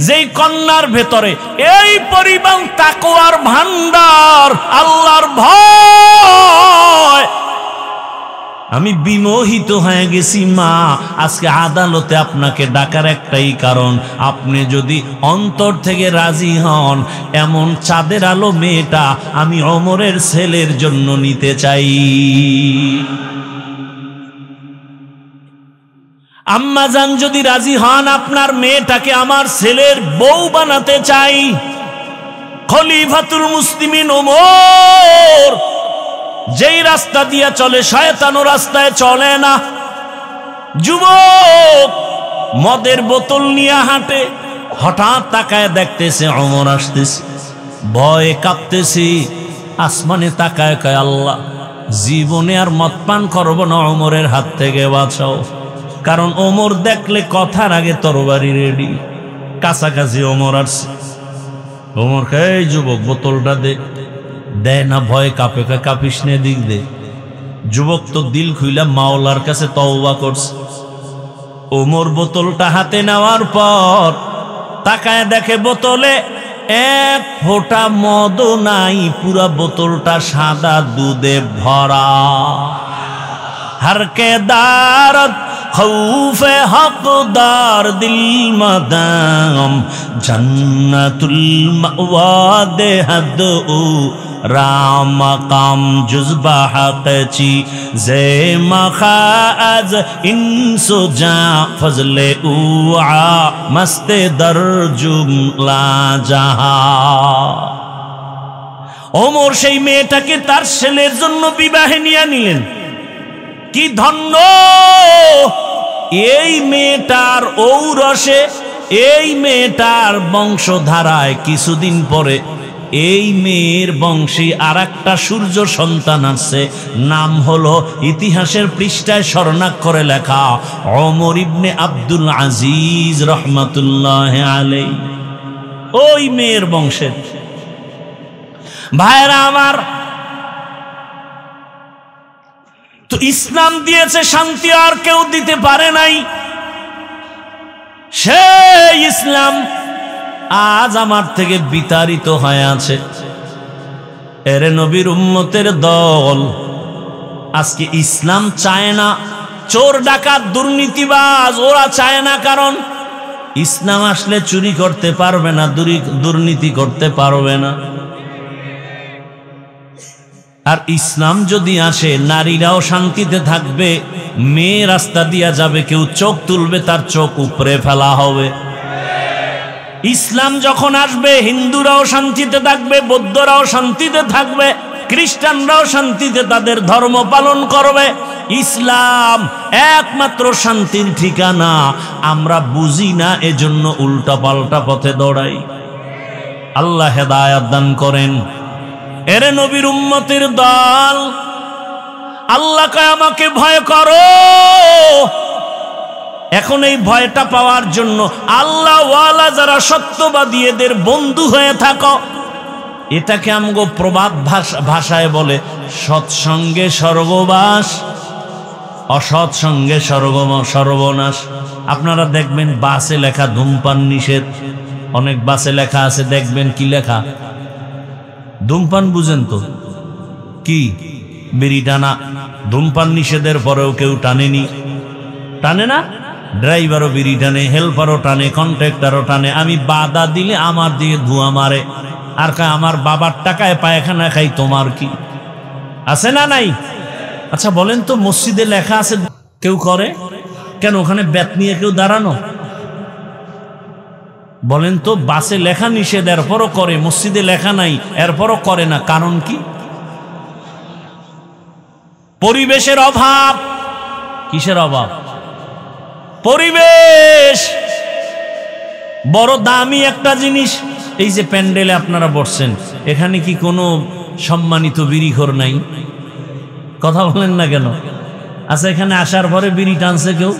যেই কন্যার ভেতরে এই পরিমাণ তাকওয়ার ভান্ডার, আল্লাহর ভয়। আমি বিমোহিত হয়ে গেছি মা, আজকে আদালতে আপনাকে ডাকার একটাই কারণ, আপনি যদি অন্তর থেকে রাজি হন এমন চাঁদের আলো মেয়েটা আমি ওমরের ছেলের জন্য নিতে চাই। আম্মা জান যদি রাজি হন আপনার মেয়েটাকে আমার ছেলের বউ বানাতে চাই। খলিফাতুল মুসলিমিন ওমর যেই রাস্তা দিয়া চলে শয়তানো রাস্তায় চলে না। যুবক মদের বোতল নিয়ে হাঁটে, হঠাৎ তাকায় দেখতেছে ওমর আসতেছে, ভয়ে কাঁপতেছে, আসমানে তাকায় কয় আল্লাহ জীবনে আর মদ পান করবো না, ওমরের হাত থেকে বাঁচাও। কারণ ওমর দেখলে কথার আগে তরবারি রেডি। কাছাকাছি ওমর আসছে, ওমর কয় এই যুবক বোতলটা দে, দেয় না, ভয় কাঁপে, কাঁপিস নে, দিক দে। যুবক তো দিল খুইলা মাওলার কাছে তওবা করছে। ওমর বোতলটা হাতে নেওয়ার পর তাকায় দেখে বোতলে এক ফোঁটা মদও নাই, পুরা বোতলটা সাদা দুধে ভরা। হরকে দারত খৌফে হকদার দিল মদাম জন্নতুল মাওয়া দেহদ ও রাম কাম জুজবা হকচি জে মখাজ ইনসো জা ফজলে উআ মস্তে দর জুমলা জাহা। ওমর সেই মেয়েটাকে তার ছেলের জন্য বিবাহে নিয়ে নিলেন। কি ধন্য এই মেয়েটার ঔরসে, এই মেয়েটার বংশধারায় কিছুদিন পরে এই মেয়ের বংশী আর একটা সূর্য সন্তান আসছে, নাম হলো ইতিহাসের পৃষ্ঠায় স্বর্ণাক্ষরে লেখা ওমর ইবনে আব্দুল আজিজ রহমাতুল্লাহ আলাইহি। ওই মেয়ের বংশের ভাইরা আমার, তো ইসলাম দিয়েছে শান্তি, আর কেউ দিতে পারে নাই। সেই ইসলাম আজ আমার থেকে বিতাড়িত হয়ে আছে। এরে নবীর উম্মতের দল আজকে ইসলাম চায় না। চোর ডাকাত দুর্নীতিবাজ ওরা চায় না, কারণ ইসলাম আসলে চুরি করতে পারবে না, দুর্নীতি করতে পারবে না। আর ইসলাম যদি আসে নারীরাও শান্তিতে থাকবে, মেয়ে রাস্তা দিয়া যাবে, কেউ চোখ তুলবে তার চোখ উপরে ফেলা হবে। ইসলাম যখন আসবে হিন্দুরাও শান্তিতে থাকবে, বৌদ্ধরাও শান্তিতে থাকবে, খ্রিস্টানরাও শান্তিতে তাদের ধর্ম পালন করবে। ইসলাম একমাত্র শান্তির ঠিকানা। আমরা বুঝি না, এজন্য উল্টা পাল্টা পথে দৌড়াই। আল্লাহ হেদায়েত দান করেন। এরে নবীর উম্মতের দল, আল্লাহকে আমাকে ভয় করো। এখন এই ভয়টা পাওয়ার জন্য আল্লাহ ওয়ালা যারা সত্যবাদী এদের বন্ধু হয়ে থাকো। এটাকে আমগো প্রবাদ ভাষায় বলে সৎসঙ্গে স্বর্গবাস, অসৎ সঙ্গে সর্বনাশ। আপনারা দেখবেন বাসে লেখা ধূমপান নিষেধ, অনেক বাসে লেখা আছে, দেখবেন কি লেখা, ধূমপান বুঝেন তো কি, বিড়ি টানা। ধূমপান নিষেধের পরেও কেউ টানেনি, টানে না। ড্রাইভারও বিড়ি টানে, হেল্পারও টানে, কন্ট্রাক্টরও টানে। আমি বাধা দিলে আমার দিকে ধোঁয়া মারে, আর আমার বাবার টাকায় পায়খানা খাই, তোমার কি আছে না নাই? আচ্ছা বলেন তো, মসজিদে লেখা আছে কেউ করে কেন? ওখানে ব্যাত নিয়ে কেউ দাঁড়ানো? বলেন তো, বাসে লেখা নিষেধ এরপরও করে, মসজিদে লেখা নাই এরপরও করে না, কারণ কি? পরিবেশের অভাব। কিসের অভাব? পরিবেশ বড় দামি একটা জিনিস। এই যে প্যান্ডেলে আপনারা বসছেন, এখানে কি কোনো সম্মানিত বিড়িখোর নাই? কথা বলেন না কেন? আচ্ছা, এখানে আসার পরে বিড়ি টানছে কেউ?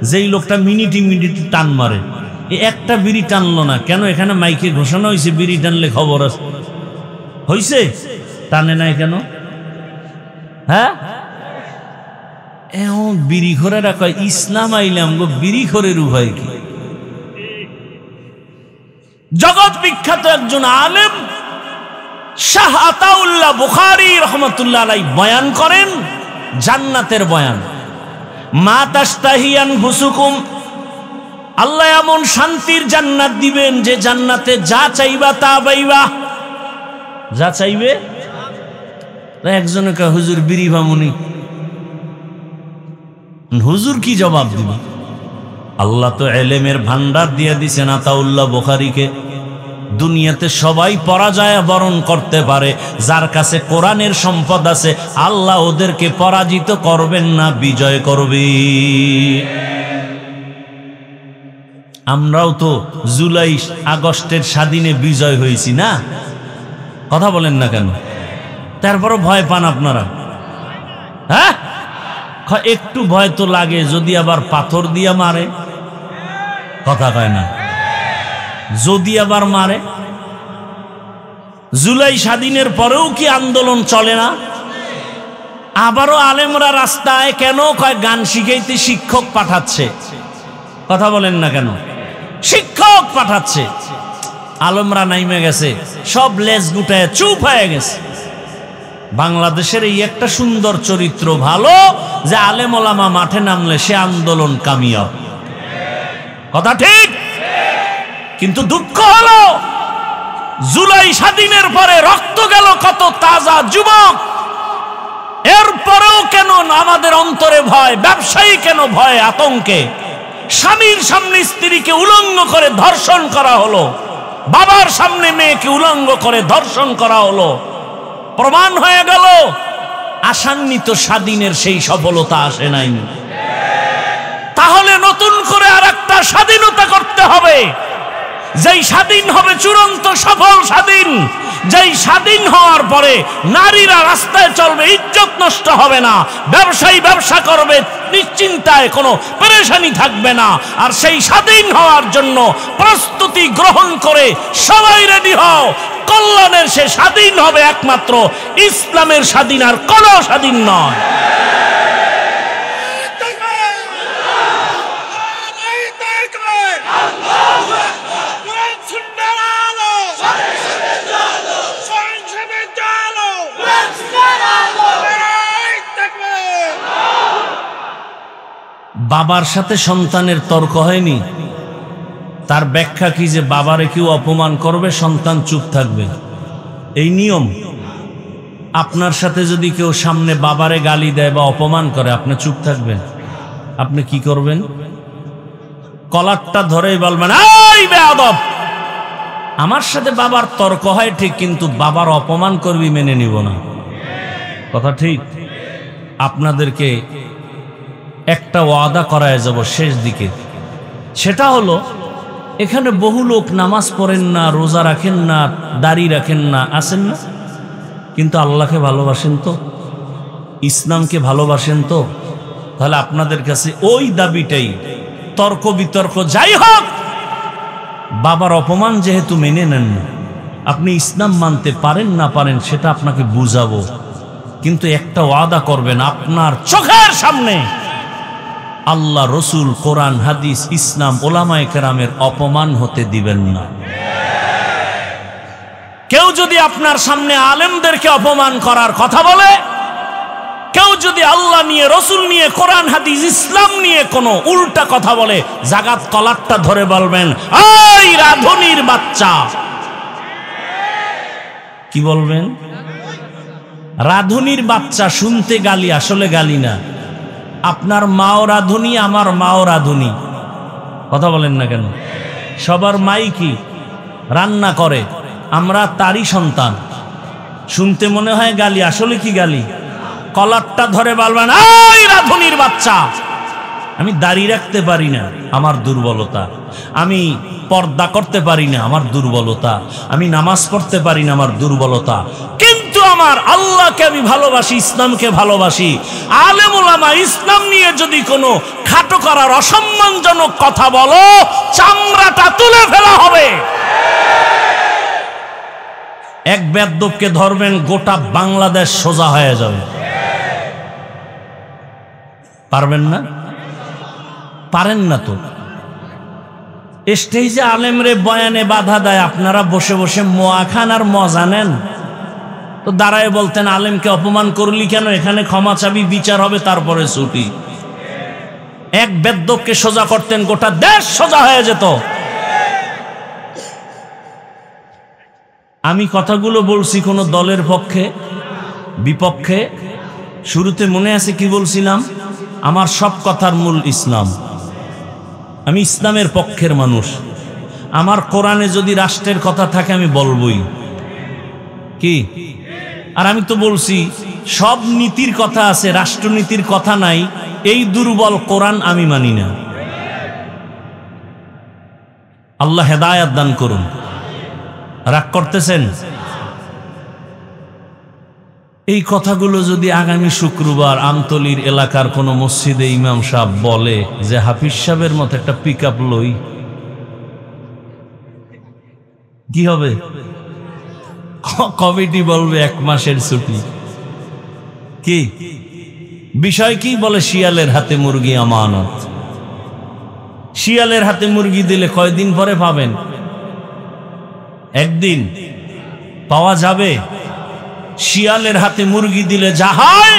যেই লোকটা মিনিটি টান মারে, একটা বিড়ি টানলো না কেন? এখানে মাইকে ঘোষণা হয়েছে বিড়ি টানলে খবর আছে, হয়েছে, টানে নাই কেন? হ্যাঁ, এমন বিড়িখোরেরা কয় ইসলাম আইলাম গো, বিড়িখোরের উভয় কি? জগৎ বিখ্যাত একজন আলেম শাহ আতাউল্লাহ বুখারী রাহমাতুল্লাহ আলাইহি বয়ান করেন, জান্নাতের বয়ান। মা তাশতাহিয়ান হুসুকুম, আল্লাহ এমন শান্তির জান্নাত দিবেন যে জান্নাতে যা চাইবা তা পাইবা, যা চাইবে। একজনে কয় হুজুর বিড়ি ভামুনি, হুজুর কি জবাব দিব? আল্লাহ তো এলেমের ভান্ডার দিয়ে দিছেন আতাউল্লাহ বুখারীকে। দুনিয়াতে সবাই পরাজয় বরণ করতে পারে, যার কাছে কোরআনের সম্পদ আছে আল্লাহ ওদেরকে পরাজিত করবেন না, বিজয় করবে। আমরাও তো জুলাই আগস্টের স্বাধীনে বিজয় হয়েছি না? কথা বলেন না কেন? তারপরও ভয় পান আপনারা? হ্যাঁ, একটু ভয় তো লাগে, যদি আবার পাথর দিয়া মারে। কথা কয় না? যদি আবার মারে। জুলাই স্বাধীনের পরেও কি আন্দোলন চলে না? আবারও আলেমরা রাস্তায় কেন? কয় গান শিখাইতে শিক্ষক পাঠাচ্ছে। কথা বলেন না কেন? শিক্ষক পাঠাচ্ছে। আলেমরা নাইমে গেছে, সব লেজ গুটায় চুপ হয়ে গেছে। বাংলাদেশের এই একটা সুন্দর চরিত্র ভালো যে আলেম ওলামা মাঠে নামলে সে আন্দোলন কামিয়াব। কথা ঠিক? কিন্তু দুঃখ হলো জুলাই স্বাধীনের পরে রক্ত গেল কত তাজা যুবক, এরপরেও কেন আমাদের অন্তরে ভয়? ব্যবসায়ী কেন ভয় আতঙ্কে? স্বামীর সামনে স্ত্রীকে উলঙ্গ করে ধর্ষণ করা হলো, বাবার সামনে মেয়েকে উলঙ্গ করে ধর্ষণ করা হলো। প্রমাণ হয়ে গেল আশান্বিত স্বাধীনের সেই সফলতা আসে নাই। তাহলে নতুন করে আর একটা স্বাধীনতা করতে হবে, যেই স্বাধীন হবে চূড়ান্ত সফল স্বাধীন, যেই স্বাধীন হওয়ার পরে নারীরা রাস্তায় চলবে, ইজ্জত নষ্ট হবে না, ব্যবসায়ী ব্যবসা করবে, নিশ্চিন্তায় কোনো পেরেশানি থাকবে না। আর সেই স্বাধীন হওয়ার জন্য প্রস্তুতি গ্রহণ করে সবাই রেডি হও। কল্যাণের সে স্বাধীন হবে একমাত্র ইসলামের স্বাধীন, আর কোনো স্বাধীন নয়। বাবার সাথে সন্তানের তর্ক হয়নি, তার ব্যাখ্যা কি? যে বাবারে কেউ অপমান করবে, সন্তান চুপ থাকবে, এই নিয়ম। আপনার সাথে যদি কেউ সামনে বাবারে গালি দেয় বা অপমান করে, আপনি চুপ থাকবেন? আপনি কি করবেন? কলারটা ধরেই বলবেন, এই বেয়াদব, আমার সাথে বাবার তর্ক হয় ঠিক, কিন্তু বাবার অপমান করবি মেনে নিব না। কথা ঠিক? আপনাদেরকে একটা ওয়াদা করায় যাব শেষ দিকে, সেটা হলো এখানে বহু লোক নামাজ পড়েন না, রোজা রাখেন না, দাড়ি রাখেন না, আছেন না, কিন্তু আল্লাহকে ভালোবাসেন তো, ইসলামকে ভালোবাসেন তো। তাহলে আপনাদের কাছে ওই দাবিটাই, তর্ক বিতর্ক যাই হোক, বাবার অপমান যেহেতু মেনে নেন না, আপনি ইসলাম মানতে পারেন না পারেন সেটা আপনাকে বুঝাবো, কিন্তু একটা ওয়াদা করবেন, আপনার চোখের সামনে আল্লাহ, রসুল, কোরআন, হাদিস, ইসলাম, ওলামায়ে কেরামের অপমান হতে দিবেন না। কেউ যদি আপনার সামনে আলেমদেরকে অপমান করার কথা বলে, কেউ যদি আল্লাহ নিয়ে, রসুল নিয়ে, কোরআন, হাদিস, ইসলাম নিয়ে কোনো উল্টা কথা বলে, জাগাত কলারটা ধরে বলবেন, এই রাধুনির বাচ্চা। কি বলবেন? রাধুনির বাচ্চা শুনতে গালি, আসলে গালি না। আপনার মাও রাধুনি, আমার মাও রাধুনি। কথা বলেন না কেন? সবার মাই কি রান্না করে, আমরা তারই সন্তান। শুনতে মনে হয় গালি, আসলে কি গালি? কলারটা ধরে বলবেন, এই রাধুনির বাচ্চা। আমি দাড়ি রাখতে পারি না, আমার দুর্বলতা। আমি পর্দা করতে পারি না, আমার দুর্বলতা। আমি নামাজ পড়তে পারি না, আমার দুর্বলতা। কিন্তু আমার আল্লাহকে আমি ভালোবাসি, ইসলামকে ভালোবাসি। আলেম ওলামা ইসলাম নিয়ে যদি কোনো খাটো করার অসম্মানজনক কথা বলো, চামড়াটা তুলে ফেলা হবে। এক বেয়াদবকে ধরবেন, গোটা বাংলাদেশ সোজা হয়ে যাবে। পারবেন না? পারেন না তো। স্টেজে আলেমরে বয়ানে বাধা দেয়, আপনারা বসে বসে মোয়া খান আর মজা নেন। তো দাঁড়ায় বলতেন, আলেমকে অপমান করলি কেন? এখানে ক্ষমা চাবি, বিচার হবে, তারপরে ছুটি। এক বেদ্যপকে সোজা করতেন, গোটা দেশ সোজা হয়ে যেত। আমি কথাগুলো বলছি কোন দলের পক্ষে বিপক্ষে? শুরুতে মনে আছে কি বলছিলাম? আমার সব কথার মূল ইসলাম। আমি ইসলামের পক্ষের মানুষ। আমার কোরআনে যদি রাষ্ট্রের কথা থাকে আমি বলবই। কি? আর আমি তো বলছি সব নীতির কথা আছে, রাষ্ট্রনীতির কথা নাই। এই দুর্বল কোরআন আমি মানি না। আল্লাহ হেদায়েত দান করুন। রাগ করতেছেন? এই কথাগুলো যদি আগামী শুক্রবার আমতলির এলাকার কোন মসজিদে ইমাম সাহেব বলে যে হাফিজ সাহেবের মতো একটা পিকআপ লই, কি হবে? কমিটি বলবে 1 মাসের ছুটি। কি বিষয়? কি বলে? শিয়ালের হাতে মুরগি আমানত। শিয়ালের হাতে মুরগি দিলে কয়দিন পরে পাবেন? একদিন পাওয়া যাবে। শিয়ালের হাতে মুরগি দিলে যা হয়,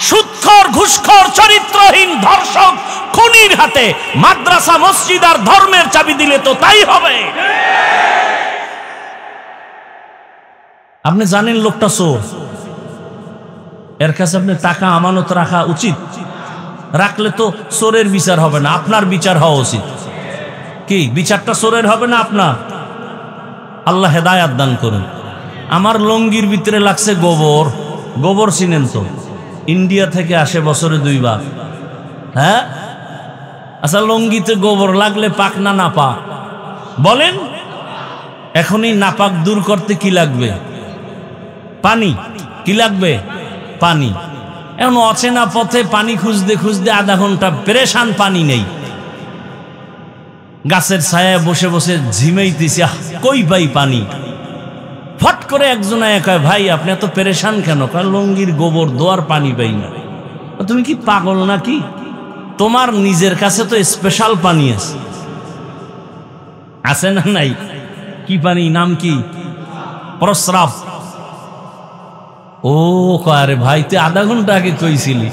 সুদখোর, ঘুষখোর, চরিত্রহীন, ধর্ষক, খুনির হাতে মাদ্রাসা, মসজিদ আর ধর্মের চাবি দিলে তো তাই হবে। আপনি জানেন লোকটা চোর, এর কাছে আপনি টাকা আমানত রাখা উচিত। রাখলে তো চোরের বিচার হবে না, আপনার বিচার হওয়া উচিত। কি বিচারটা চোরের হবে না আপনার? আল্লাহ হেদায়াত দান করুন। আমার লঙ্গির ভিতরে লাগছে গোবর। গোবর চিনেন তো? ইন্ডিয়া থেকে আসে বছরে 2 বার। হ্যাঁ, আচ্ছা, লঙ্গিতে গোবর লাগলে পাক না নাপাক বলেন? এখনই নাপাক দূর করতে কি লাগবে? পানি। কি লাগবে? পানি। এখন অচেনা পথে পানি খুঁজতে খুঁজতে আধা ঘন্টা পেরেশান, পানি নেই। গাছের ছায়ায় বসে বসে ঝিমাইতেছি, কই পাই পানি? ফট করে একজন কয়, ভাই আপনি এত পেরেশান কেন? লঙ্গির গোবর দোয়ার পানি পাই না। তুমি কি পাগল নাকি? তোমার নিজের কাছে তো স্পেশাল পানি আছে, আছে না নাই? কি পানি? নাম কি? প্রস্রাব। ও আরে ভাই, তুই আধা ঘন্টা আগে কইছিলি।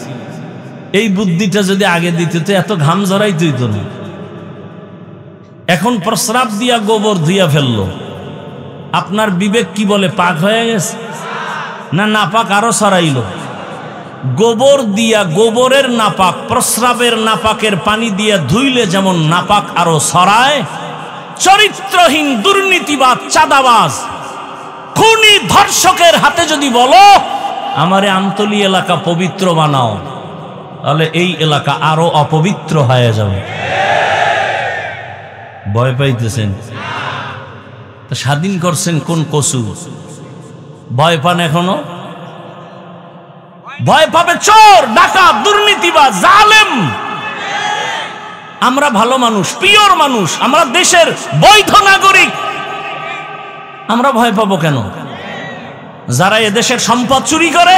এই বুদ্ধিটা যদি আগে দিতে তো এত ঘাম জড়াই তুই তো না। এখন প্রস্রাব দিয়া গোবর ধুইয়া ফেললো। আপনার বিবেক কি বলে? পাক হয়ে গেছে না নাপাক আরো ছড়াইল? গোবর দিয়া, গোবরের নাপাক, প্রস্রাবের নাপাকের পানি দিয়া ধুইলে যেমন নাপাক আরো ছড়ায়, চরিত্রহীন, দুর্নীতিবাদ, চাঁদাবাজ, খুনি, ধর্ষকের হাতে যদি বলো আমারে আমতলী এলাকা পবিত্র বানাও, তাহলে এই এলাকা আরো অপবিত্র হয়ে যাবে। ভয় পাইতেছেন? স্বাধীন করছেন কোন কসু? ভয় পান এখনো? ভয় পাবে চোর, ডাকাত, দুর্নীতিবাজ, জালেম। আমরা ভালো মানুষ, পিওর মানুষ, আমরা দেশের বৈধ নাগরিক। আমরা ভয় পাবো কেন? যারা এদেশের সম্পদ চুরি করে,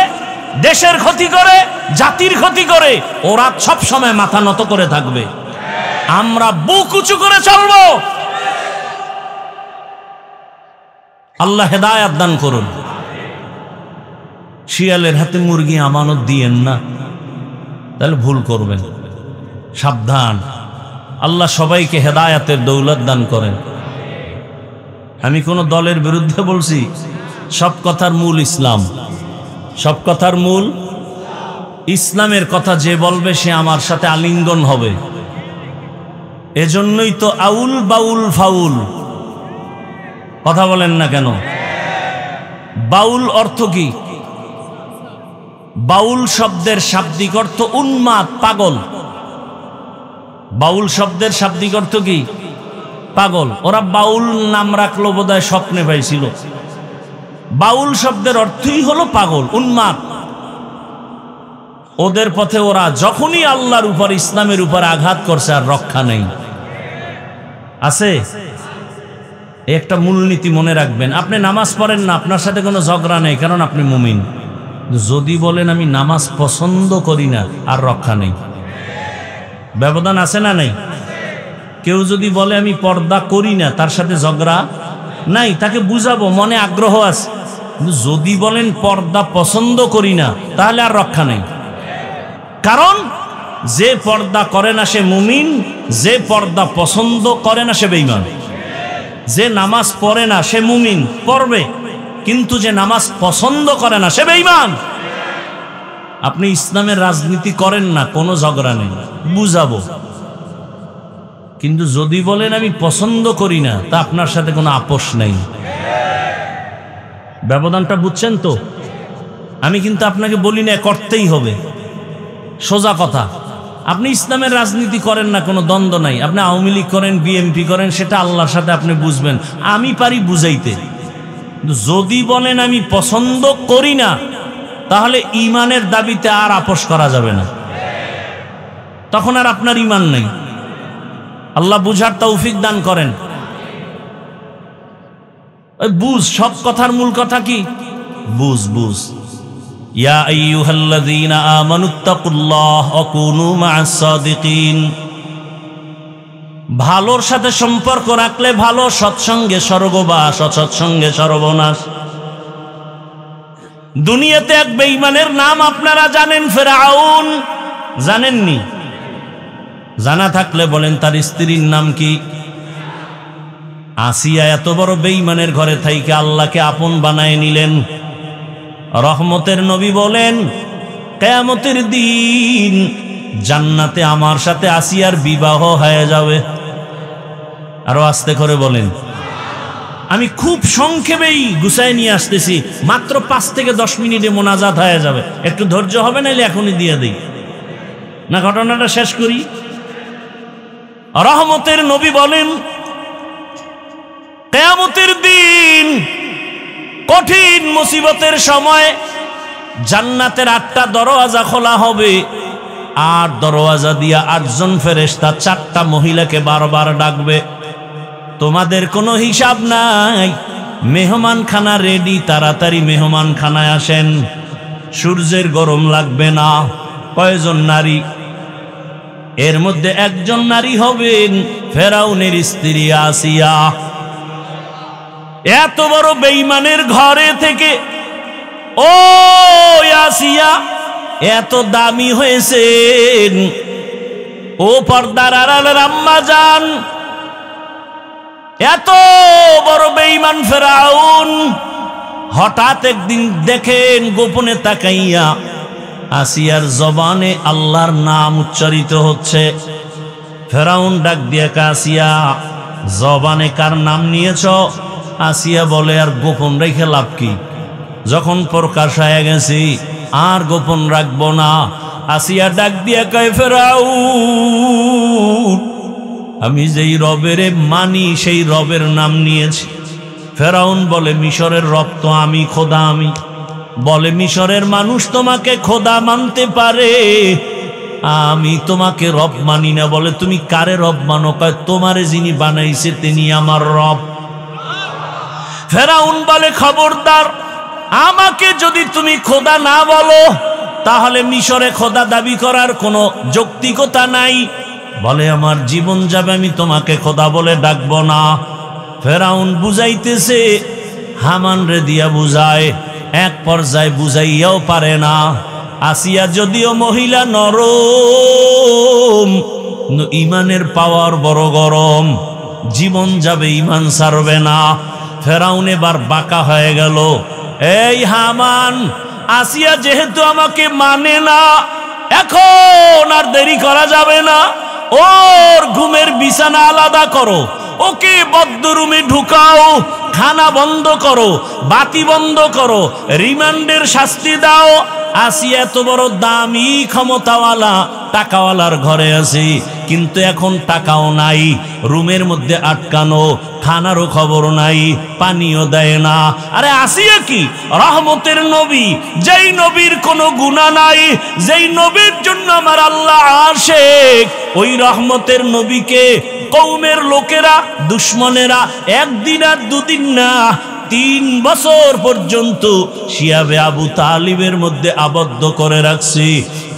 দেশের ক্ষতি করে, জাতির ক্ষতি করে, ওরা সব সময় মাথা নত করে থাকবে। আমরা বুক উঁচু করে চলবো। আল্লাহ হেদায়াত দান করুন। শিয়ালের হাতে মুরগি আমানত দিয়েন না, তাহলে ভুল করবেন। সাবধান। আল্লাহ সবাইকে হেদায়াতের দৌলত দান করেন। আমি কোন দলের বিরুদ্ধে বলছি? সব কথার মূল ইসলাম। সব কথার মূল ইসলামের কথা যে বলবে সে আমার সাথে আলিঙ্গন হবে। এজন্যই তো আউল বাউল ফাউল, কথা বলেন না কেন? বাউল অর্থ কি? বাউল শব্দের শাব্দিক অর্থ উন্মাদ, পাগল। বাউল শব্দের শাব্দিক অর্থ কি? পাগল। ওরা বাউল নাম রাখলো বোধহয় স্বপ্নে পাইছিল। বাউল শব্দের অর্থই হলো পাগল, উন্মাদ। ওদের পথে ওরা যখনই আল্লাহর উপর, ইসলামের উপর আঘাত করছে আর রক্ষা নেই। আছে একটা মূলনীতি মনে রাখবেন, আপনি নামাজ পড়েন না, আপনার সাথে কোনো ঝগড়া নেই, কারণ আপনি মুমিন। যদি বলেন আমি নামাজ পছন্দ করি না, আর রক্ষা নেই। ব্যবধান আছে না নেই? কেউ যদি বলে আমি পর্দা করি না, তার সাথে ঝগড়া নাই, তাকে বুঝাবো, মনে আগ্রহ আছে। কিন্তু যদি বলেন পর্দা পছন্দ করি না, তাহলে আর রক্ষা নেই। কারণ যে পর্দা করে না সে মুমিন, যে পর্দা পছন্দ করে না সে বেঈমান। যে নামাজ পড়ে না সে মুমিন, পড়বে, কিন্তু যে নামাজ পছন্দ করে না সে বেঈমান। আপনি ইসলামের রাজনীতি করেন না, কোনো ঝগড়া নেই, বুঝাবো। কিন্তু যদি বলেন আমি পছন্দ করি না, তা আপনার সাথে কোনো আপোষ নেই। ব্যবধানটা বুঝছেন তো? আমি কিন্তু আপনাকে বলি না করতেই হবে, সোজা কথা। আপনি ইসলামের রাজনীতি করেন না, কোনো দ্বন্দ্ব নাই। আপনি আওয়ামী লীগ করেন, বিএনপি করেন, সেটা আল্লাহর সাথে আপনি বুঝবেন। আমি পারি বুঝাইতে। যদি বলেন আমি পছন্দ করি না, তাহলে ইমানের দাবিতে আর আপোষ করা যাবে না, তখন আর আপনার ইমান নেই। আল্লাহ বুঝার তৌফিক দান করেন। ওই বুঝ, সব কথার মূল কথা কি? বুঝ, বুঝ। ইয়া আইয়ুহাল্লাযীনা আমানুত্তাকুল্লাহ ওয়া কুনু মা'আস সাদিকিন। ভালোর সাথে সম্পর্ক রাখলে ভালো, সৎসঙ্গে স্বর্গবাস, অসৎসঙ্গে সর্বনাশ। দুনিয়াতে এক বেঈমানের নাম আপনারা জানেন, ফিরআউন। জানেননি? জানা থাকলে বলেন তার স্ত্রীর নাম কি? আসিয়া। এত বড় বেঈমানের ঘরে থাইকে আল্লাহকে আপন বানায় নিলেন। রহমতের নবী বলেন কিয়ামতের দিন জান্নাতে আমার সাথে আসিয়ার বিবাহ হয়ে যাবে। আরো আস্তে করে বলেন। আমি খুব সংক্ষেপেই গুছায় নিয়ে আসতেছি, মাত্র 5 থেকে 10 মিনিটে মোনাজাত হয়ে যাবে। একটু ধৈর্য হবে, নাইলে এখনই দিয়ে দিই না। ঘটনাটা শেষ করি। রহমতের নবী বলেন কিয়ামতের দিন কঠিন মুসিবতের সময় জান্নাতের 8টা দরওয়াজা খোলা হবে, আর দরওয়াজা দিয়া 8 জন ফেরেশতা 4টা মহিলাকে বারবার ডাকবে, তোমাদের কোনো হিসাব নাই, মেহমানখানা রেডি, তাড়াতাড়ি মেহমানখানায় আসেন, সূর্যের গরম লাগবে না। কয়জন নারী? এর মধ্যে একজন নারী হবেন ফেরাউনের স্ত্রী আসিয়া। এত বড় বেঈমানের ঘরে থেকে ও আসিয়া এত দামি হয়েছেন। ও পর্দার আড়ালের আম্মা জান, এত বড় বেঈমান ফেরাউন হঠাৎ একদিন দেখেন গোপনে তাকাইয়া আসিয়ার জবানে আল্লাহর নাম উচ্চারিত হচ্ছে। ফেরাউন ডাক দিয়ে, আসিয়া জবানে কার নাম নিয়েছ? আসিয়া বলে, আর গোপন রেখে লাভ কি, যখন প্রকাশ হয়ে গেছি আর গোপন রাখবো না। আসিয়া ডাক দিয়ে কয়, ফেরাউন আমি যেই রবের মানি সেই রবের নাম নিয়েছি। ফেরাউন বলে, মিশরের রব তো আমি, খোদা আমি। বলে, মিশরের মানুষ তোমাকে খোদা মানতে পারে, আমি তোমাকে রব মানি না। বলে, তুমি কারে রব মানো? কয়, তোমারে যিনি বানাইছে তিনি আমার রব। ফেরাউন বলে, খবরদার, আমাকে যদি তুমি খোদা না বলো তাহলে মিশরে খোদা দাবি করার কোনো যৌক্তিকতা নাই। বলে, আমার জীবন যাবে, আমি তোমাকে খোদা বলে ডাকবো না। ফেরাউন বুঝাইতেছে, হামান রে দিয়া বুঝায়, এক পর্যায়ে বুঝাইয়াও পারে না। আসিয়া যদিও মহিলা নরম, ইমানের পাওয়ার বড় গরম, জীবন যাবে, ইমান ছাড়বে না। ফেরাউন এবার বাঁকা হয়ে গেল। এই হামান, আসিয়া যেহেতু আমাকে মানে না, এখন আর দেরি করা যাবে না, ওর ঘুমের বিছানা আলাদা করো, ওকে বদ্ধ রুমে ঢুকাও, খানা বন্ধ করো, বাতি বন্ধ করো, রিমান্ডের শাস্তি দাও। আসিয়া এত বড় দামি ক্ষমতাওয়ালা টাকাওয়ালার ঘরে আছে, কিন্তু এখন টাকাও নাই, রুমের মধ্যে আটকানো, খানারও খবর নাই, পানিও দেয় না। আরে আসিয়া কি রহমতের নবী, যেই নবীর কোনো গুনাহ নাই, যেই নবীর জন্য আমার আল্লাহ আশিক, ওই রহমতের নবীকে কওমের লোকেরা, দুশ্মনেরা একদিন আর দুদিন না 3 বছর পর্যন্ত শিয়াবে আবু তালিবের মধ্যে আবদ্ধ করে রাখছি।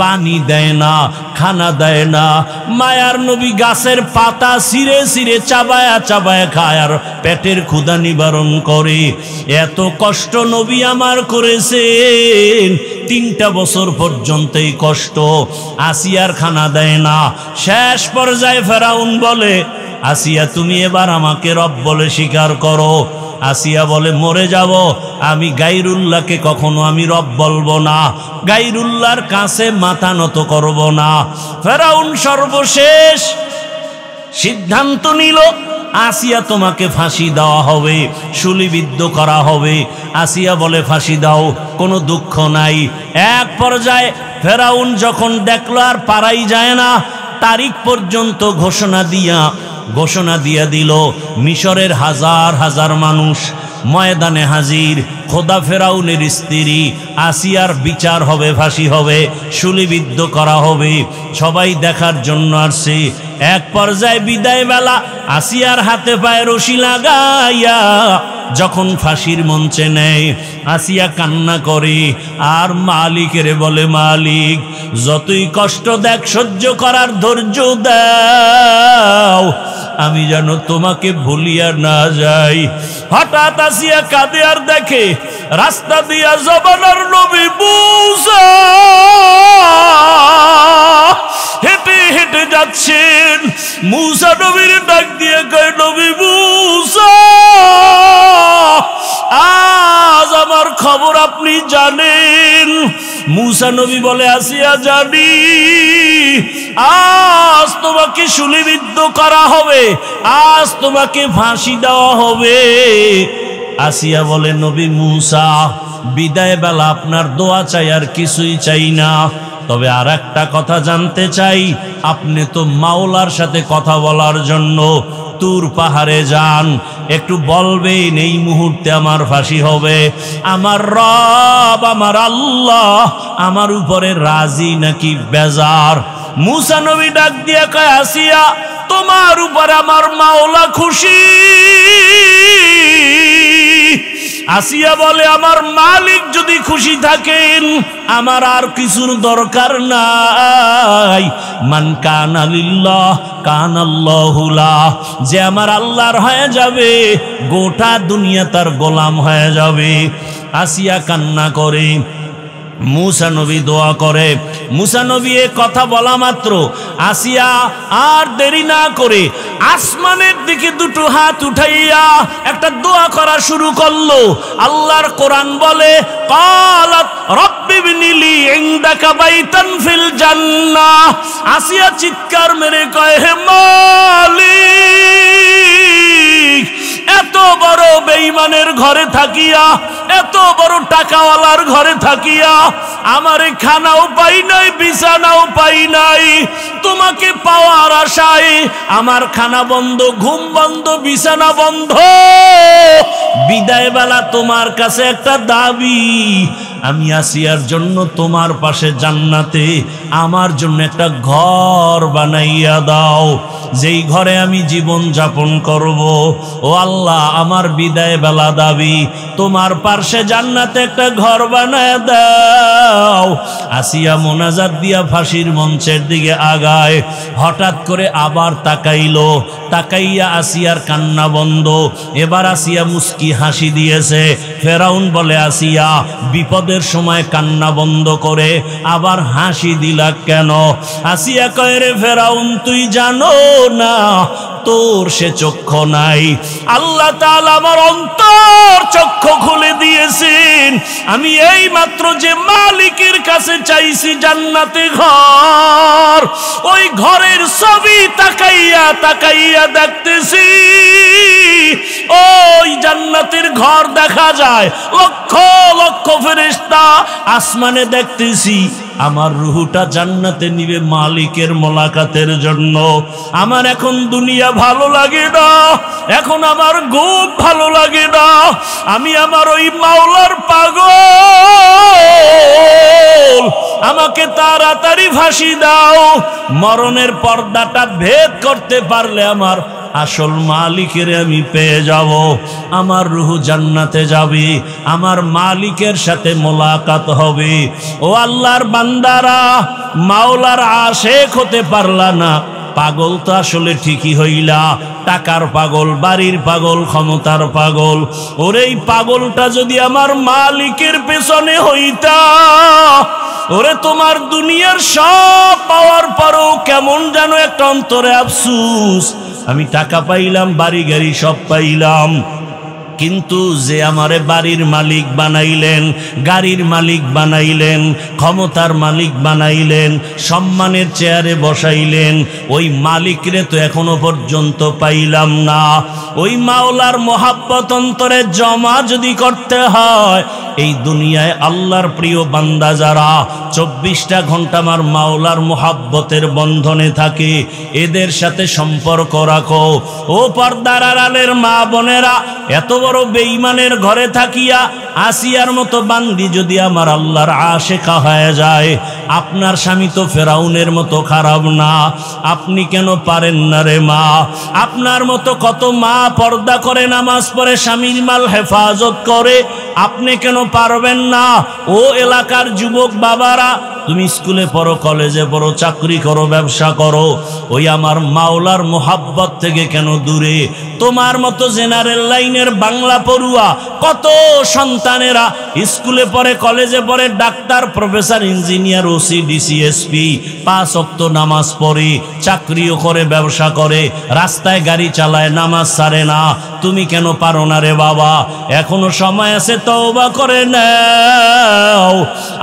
পানি দেয় না, খানা দেয় না। মায়ার নবী গাছের পাতা ছিঁড়ে ছিঁড়ে চাবায়া চাবায়া খায় আর পেটের ক্ষুধা নিবারণ করে। এত কষ্ট নবী আমার করেছেন, 3টা বছর পর্যন্ত এই কষ্ট। আসিয়ার খানা দেয় না। শেষ পর্যায়ে ফেরাউন বলে, আসিয়া তুমি এবার আমাকে রব বলে স্বীকার করো। আসিয়া বলে, মরে যাব, আমি গায়রুল্লাহকে কখনো আমি রব বলবো না, গায়রুল্লাহর কাছে মাথা নত করব না। ফেরাউন সর্বশেষ সিদ্ধান্ত নিল, আসিয়া তোমাকে ফাঁসি দেওয়া হবে, শুলিবিদ্ধ করা হবে। আসিয়া বলে, ফাঁসি দাও, কোনো দুঃখ নাই। এক পর্যায়ে ফেরাউন যখন দেখলো আর পারাই যায় না, তারিখ পর্যন্ত ঘোষণা দিয়া দিল, মিশরের হাজার হাজার মানুষ ময়দানে হাজির। খোদা ফেরাউনের স্ত্রী আসিয়ার বিচার হবে, ফাঁসি হবে, শুলিবিদ্ধ করা হবে, সবাই দেখার জন্য আসছে। এক পর্যায়ে বিদায় বেলা আসিয়ার হাতে পায়ে রশি লাগাইয়া যখন ফাঁসির মঞ্চে নেয়, আসিয়া কান্না করে আর মালিকের বলে, মালিক যতই কষ্ট দেখ সহ্য করার ধৈর্য দাও, আমি যেন তোমাকে ভুলিয়া না যাই। হঠাৎ আসিয়া কাঁদে আর দেখে রাস্তা দিয়া জবানার নবী মূসা হেঁটে হেঁটে যাচ্ছেন। মূসা নবীর ডাক দিয়ে কয়, নবী মূসা, আজ আমার খবর আপনি জানেন? মূসা নবী বলে, আসিয়া জানি, আজ তোমাকে শুলিবিদ্ধ করা হবে, আজ তোমাকে ফাঁসি দেওয়া হবে। আসিয়া বলে, নবী মূসা, বিদায় বেলা আপনার দোয়া চাই, আর কিছুই চাই না। তবে আর একটা কথা জানতে চাই, আপনি তো মাওলার সাথে কথা বলার জন্য তুর পাহাড়ে যান, একটু বলবেন এই মুহূর্তে আমার ফাঁসি হবে, আমার রব আমার আল্লাহ আমার উপরে রাজি নাকি বেজার? মূসা নবী ডাক দিয়া কয়, আসিয়া তোমার উপরে আমার মাওলা খুশি। আসিয়া বলে, আমার মালিক যদি খুশি থাকেন আমার আর কিছুর দরকার নাই। মান কানা লিল্লাহ কানাল্লাহু লাহ, যে আমার আল্লাহর হয়ে যাবে গোটা দুনিয়া তার গোলাম হয়ে যাবে। আসিয়া কান্না করে, মূসা নবী দোয়া করে। মূসা নবী এ কথা বলা মাত্র আসিয়া আর দেরি না করে আসমানের দিকে দুটো হাত উঠাইয়া একটা দোয়া করা শুরু করলো। আল্লাহর কোরআন বলে, ক্বালাত রব্বি ইবনি লি ইনদাকা বাইতান ফিল জান্নাহ। আসিয়া চিৎকার মেরে কয়, হে মালিক, এত বড় বেঈমানের ঘরে থাকিয়া, এত বড় টাকাওয়ালার ঘরে থাকিয়া আমারে খানাও পাই নাই, বিছানাও পাই নাই। তোমাকে পাওয়ার আশায় আমার খানা বন্ধ, ঘুম বন্ধ, বিছানা বন্ধ। বিদায় বেলা তোমার কাছে একটা দাবি, আমি আসিয়ার জন্য তোমার পাশে জান্নাতে আমার জন্য একটা ঘর বানাইয়া দাও, যেই ঘরে আমি জীবন যাপন করব। ও আল্লাহ, আমার বিদায় বেলা দাবি, তোমার পাশে জান্নাতে একটা ঘর বানায় দাও। আসিয়া মোনাজাত দিয়া ফাঁসির মঞ্চের দিকে আগায়। হঠাৎ করে আবার তাকাইলো, তাকাইয়া আসিয়ার কান্না বন্ধ। এবার আসিয়া মুস্কি হাসি দিয়েছে। ফেরাউন বলে, আসিয়া বিপদ বিপদের সময় কান্না বন্ধ করে আবার হাসি দিলা কেন? আসিয়া কয়, রে ফেরাউন, তুই জানো না তোর সে চক্ষু নাই? আল্লাহ তাআলা আমার অন্তর চক্ষু খুলে দিয়েছেন। আমি এই মাত্র যে মালিকের কাছে চাইছি জান্নাতে ঘর, ওই ঘরের ছবি তাকাইয়া তাকাইয়া দেখতেছি ওই জান্নাতের ঘর দেখা যায়, লক্ষ লক্ষ ফেরেশতা আসমানে দেখতেছি। আমার রুহুটা জান্নাতে নিবে মালিকের মোলাকাতের জন্য। আমার এখন দুনিয়া ভালো লাগে না, এখন আমার ঘুম ভালো লাগে না, আমি আমার ওই মাওলার পাগল। আমাকে তাড়াতাড়ি ফাঁসি দাও। মরণের পর্দাটা ভেদ করতে পারলে আমার আসল মালিকের আমি পেয়ে যাব, আমার রুহ জান্নাতে যাবে, আমার মালিকের সাথে মোলাকাত হবে। ও আল্লাহর বান্দারা, মাওলার আশেক হতে পারলা না, পাগল তো আসলে ঠিকই হইলা, টাকার পাগল, বাড়ির পাগল, ক্ষমতার পাগল। ওরে এই পাগলটা যদি আমার মালিকের পেছনে হইতা, ওরে তোমার দুনিয়ার সব পাওয়ার পরও কেমন যেন একটা অন্তরে আফসুস। আমি টাকা পাইলাম, বাড়ি গাড়ি সব পাইলাম, কিন্তু যে আমারে বাড়ির মালিক বানাইলেন, গাড়ির মালিক বানাইলেন, ক্ষমতার মালিক বানাইলেন, সম্মানের চেয়ারে বসাইলেন, ওই মালিকরে তো এখনো পর্যন্ত পাইলাম না। ওই মাওলার মোহাব্বত অন্তরে জমা যদি করতে হয়, এই দুনিয়ায় আল্লাহর প্রিয় বান্দা যারা 24টা ঘন্টা আমার মাওলার মোহাব্বতের বন্ধনে থাকে, এদের সাথে সম্পর্ক রাখো। ও পর্দার আড়ালের মা বোনেরা, এত বড় বেঈমানের ঘরে থাকিয়া আসিয়ার মতো বান্দি যদি আমার আল্লাহর আশেকা হয়ে যায়, আপনার স্বামী তো ফেরাউনের মতো খারাপ না, আপনি কেন পারেন না রে মা? আপনার মতো কত মা পর্দা করে, নামাজ পড়ে, স্বামীর মাল হেফাজত করে, আপনি কেন পারবেন না? ও এলাকার যুবক বাবারা, তুমি স্কুলে পড়ো, কলেজে পড়ো, চাকরি করো, ব্যবসা করো, ওই আমার মাওলার মোহাব্বত থেকে কেন দূরে? তোমার মতো জেনারেল লাইনের বাংলা পড়ুয়া কত সন্তানেরা স্কুলে পড়ে, কলেজে পড়ে, doctor, professor, engineer, OC, DC, SP, 5 ওয়াক্ত নামাজ পড়ে, চাকরিও করে, ব্যবসা করে, রাস্তায় গাড়ি চালায়, নামাজ ছাড়ে না। তুমি কেন পারো না রে বাবা? এখনো সময় আছে, তওবা করে নাও,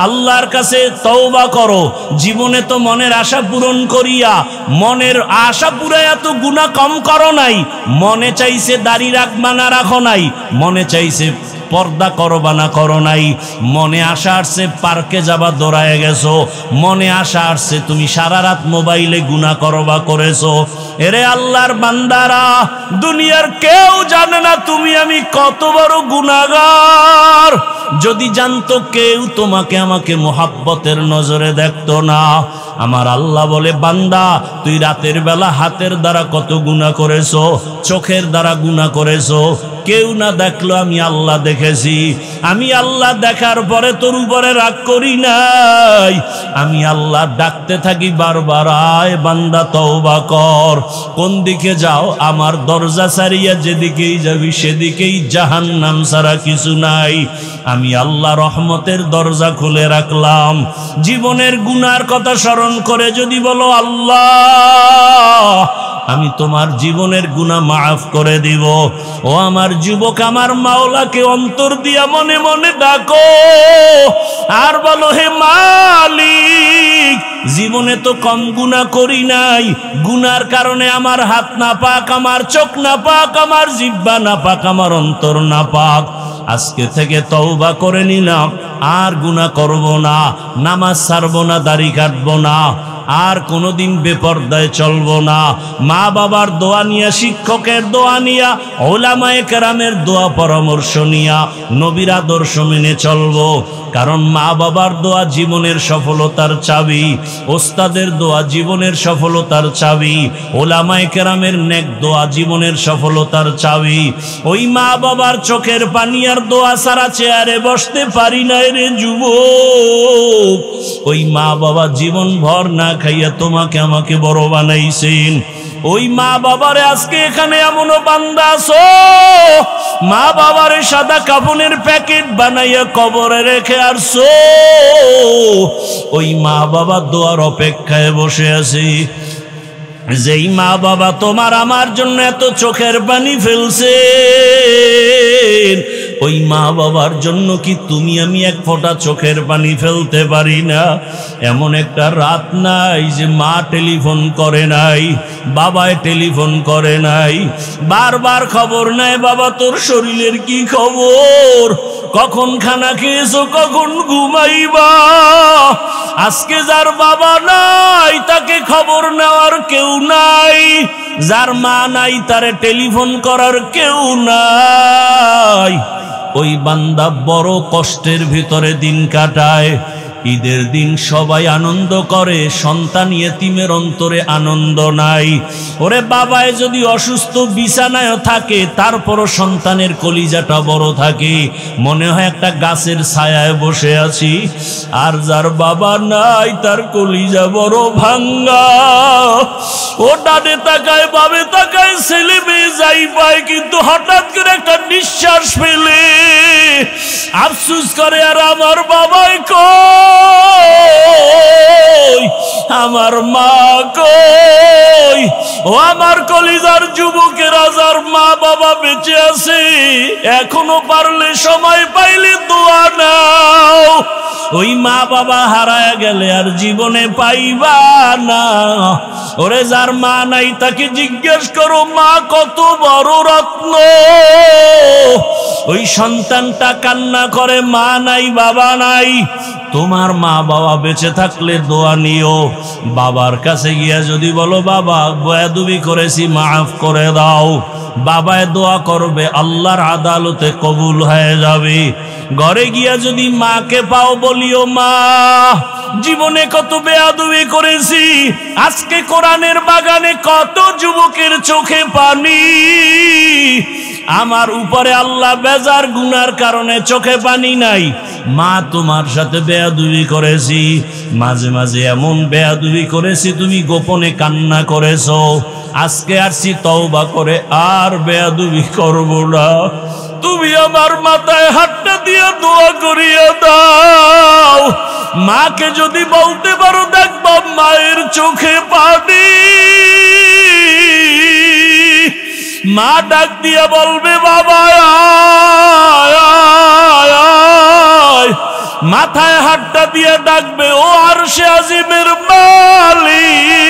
আল্লাহর কাছে তওবা করো। জীবনে তো মনের আশা পূরণ করিয়া, মনের আশা পুরাইয়া তো গুনাহ কম করো নাই। মনে চাইছে দাড়ি রাখবা না রাখো নাই, মনে চাইছে পর্দা করো বা না করো নাই, মনে আশা আসছে পার্কে যাবা দৌড়ায় গেছো, মনে আশা আসছে তুমি সারা রাত মোবাইলে গুনাহ করো বা করেছো। এরে আল্লাহর বান্দারা, দুনিয়ার কেউ জানে না তুমি আমি কত বড় গুনাহগার। যদি জানতো কেউ, তোমাকে আমাকে মোহাব্বতের নজরে দেখতো না। আমার আল্লাহ বলে, বান্দা তুই রাতের বেলা হাতের দ্বারা কত গুনাহ করেছো, চোখের দ্বারা গুনাহ করেছো, কেউ না দেখলো, আমি আল্লাহ দেখেছি। আমি আল্লাহ দেখার পরে তোর উপরে রাগ করি নাই, আমি আল্লাহ ডাকতে থাকি বারবার, আয় বান্দা তওবা কর। কোন দিকে যাও? আমার দরজা ছাড়িয়া যেদিকেই যাবি সেদিকেই জাহান্নাম ছাড়া কিছু নাই। আমি আল্লাহ রহমতের দরজা খুলে রাখলাম। জীবনের গুনার কথা স্মরণ করে যদি বলো, আল্লাহ আমি তোমার জীবনের গুনাহ মাফ করে দিব। ও আমার যুবক, আমার মাওলাকে অন্তর দিয়া মনে মনে ডাকো আর বলো, হে মালিক, জীবনে তো কম গুনাহ করি নাই, গুনার কারণে আমার হাত না পাক, আমার চোখ না পাক, আমার জিহ্বা না পাক, আমার অন্তর না পাক। আজকে থেকে তওবা করে নিলাম, আর গুনাহ করব না, নামাজ ছাড়বো না, দাড়ি কাটবো না, আর কোনোদিন বেপরদায় চলবো না। মা বাবার দোয়া নিয়া, শিক্ষকের দোয়া নিয়া, উলামায়ে কেরামের দোয়া পরামর্শ নিয়া নবীর আদর্শ মেনে চলবো। কারণ মা বাবার দোয়া জীবনের সফলতার চাবি, ওস্তাদের দোয়া জীবনের সফলতার চাবি, উলামায়ে কেরামের নেক দোয়া জীবনের সফলতার চাবি। ওই মা বাবার চোখের পানি আর দোয়া ছাড়া চেয়ারে বসতে পারি না রে যুবক। ওই মা বাবা জীবন ভর না খাইয়া তোমাকে আমাকে বড় বানাইছেন। ওই মা বাবারে আজকে এখানে এমনও বান্দা আছো মা বাবারে সাদা কাফনের প্যাকেট বানাইয়া কবরে রেখে আসছো, ওই মা বাবা দোয়ার অপেক্ষায় বসে আছি। যেই মা বাবা তোমার আমার জন্য এত চোখের পানি ফেলছে, ওই মা বাবার জন্য কি তুমি আমি এক ফোঁটা চোখের পানি ফেলতে পারি না? এমন একটা রাত নাই যে মা টেলিফোন করে নাই, বাবায় টেলিফোন করে নাই, বারবার খবর নেয় বাবা তোর শরীরের কি খবর, কখন খানা খেয়েছো, কখন ঘুমাইবা। আজকে যার বাবা নাই তাকে খবর নেওয়ার কেউ নাই, যার মা নাই তারে টেলিফোন করার কেউ নাই। ওই বান্দা বড় কষ্টের ভিতরে দিন কাটায়। ঈদের দিন সবাই আনন্দ করে, সন্তান ইয়েতিমের অন্তরে আনন্দ নাই। ওরে বাবায় যদি অসুস্থ বিছানায় থাকে, তারপরও সন্তানের কলিজাটা বড় থাকে, মনে হয় একটা গাছের ছায়ায় বসে আছি। আর যার বাবা নাই তার কলিজা বড় ভাঙ্গা। ও ডানে তাকায় বামে তাকায়, ছেলে মেয়ে যাই পায়, কিন্তু হঠাৎ করে একটা নিঃশ্বাস ফেলে আফসোস করে, আর আমার বাবাই কই, আমার মা কই। ও আমার কলিজার যুবকেরা, যার মা বাবা বেঁচে আছে, এখনো পারলে সময় পাইলে দোয়া নাও। ওই মা বাবা হারায় গেলে আর জীবনে পাইবা না। ওরে যার মা নাই তাকে জিজ্ঞেস করো, মা কত বড় রত্ন। ওই সন্তানটা কান্না করে, মা নাই বাবা নাই। তোমার মা বাবা বেঁচে থাকলে দোয়া নিও। বাবার কাছে গিয়া যদি বলো, বাবা বেয়াদবি করেছি মাফ করে দাও, বাবায় দোয়া করবে, আল্লাহর আদালতে কবুল হয়ে যাবে। ঘরে গিয়া যদি মাকে পাও, বলিও, মা জীবনে কত বেয়াদবি করেছি, আজকে কোরআনের বাগানে কত যুবকের চোখে পানি, আমার উপরে আল্লাহ বেজার গুনার কারণে চোখে পানি নাই। মা তোমার সাথে বেয়াদবি করেছি, মাঝে মাঝে এমন বেয়াদবি করেছি তুমি গোপনে কান্না করেছো, আজকে আসছি তওবা করে আর বেয়াদবি করব না। তুমি আমার মাথায় হাতটা দিয়ে দোয়া করিয়া দাও। মাকে যদি বলতে পারো, দেখবা মায়ের চোখে পানি। মা ডাক দিয়া বলবে, বাবা মাথায় হাতটা দিয়ে ডাকবে, ও আরশে আজিমের মালিক,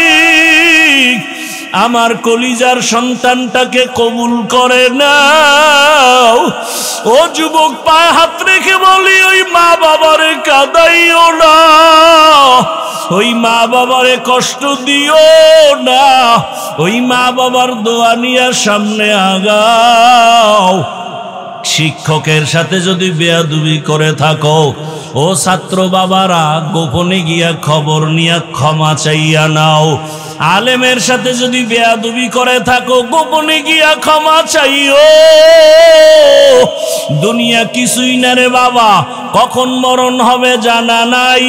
আমার কলিজার সন্তানটাকে কবুল করে নাও। ও যুবক, পায়ে হাত রেখে বলি, ওই মা বাবারে কাঁদাইও না, ওই মা বাবারে কষ্ট দিও না, ওই মা বাবার দোয়া নিয়ে সামনে আগাও। শিক্ষকের সাথে যদি বেয়াদবি করে থাকো, ও ছাত্র বাবারা গোপনে গিয়া খবর নিয়ে ক্ষমা চাইয়া নাও। আলেমের সাথে যদি বেয়াদবি করে থাকো, গোপনে গিয়া ক্ষমা চাইও। দুনিয়া কিছুই না রে বাবা, কখন মরণ হবে জানা নাই।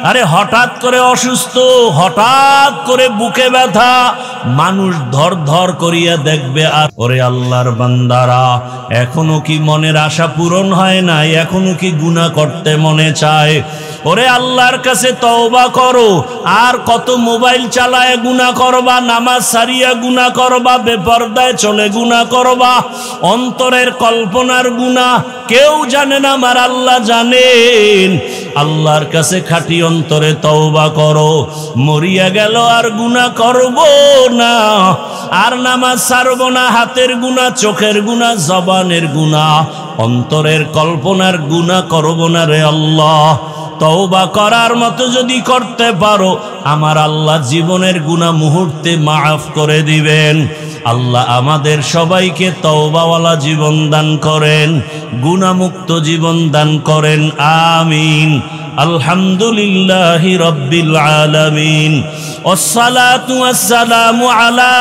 আরে হঠাৎ করে অসুস্থ, হঠাৎ করে বুকে ব্যথা, মানুষ ধর ধর করিয়া দেখবে। আর ওরে আল্লাহর বান্দারা, এখনো কি মনের আশা পূরণ হয় নাই? এখনো কি গুনাহ করতে মনে চায়? ওরে আল্লাহর কাছে তওবা করো। আর কত মোবাইল চালায় গুনাহ করবা, নামাজ সারিয়া গুনাহ করবা, বেপরদায় চলে গুনাহ করবা, অন্তরের কল্পনার গুনাহ কেউ জানে না, আমার আল্লাহ জানেন। আল্লাহর কাছে খাঁটি অন্তরে তওবা করো। মরিয়া গেল আর গুনাহ করব না, আর নামাজ ছাড়ব না, হাতের গুনাহ, চোখের গুনাহ, জবানের গুনাহ, অন্তরের কল্পনার গুনাহ করব না রে আল্লাহ। তওবা করার মতো যদি করতে পারো, আমার আল্লাহ জীবনের গুনাহ মুহূর্তে মাফ করে দিবেন। আল্লাহ আমাদের সবাইকে তওবাওয়ালা জীবন দান করেন, গুনাহমুক্ত জীবন দান করেন, আমিন। আলহামদুলিল্লাহি রাব্বিল আলামিন, ওয়াসসালাতু ওয়াসসালামু আলা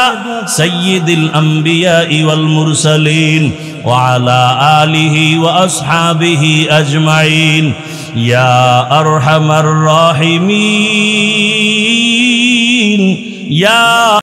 সাইয়্যিদিল আমবিয়াই ওয়াল মুরসালিন ওয়া আলা আলিহি ওয়া আসহাবিহি আজমাইন। ইয়া আরহামার রাহিমিন, ইয়া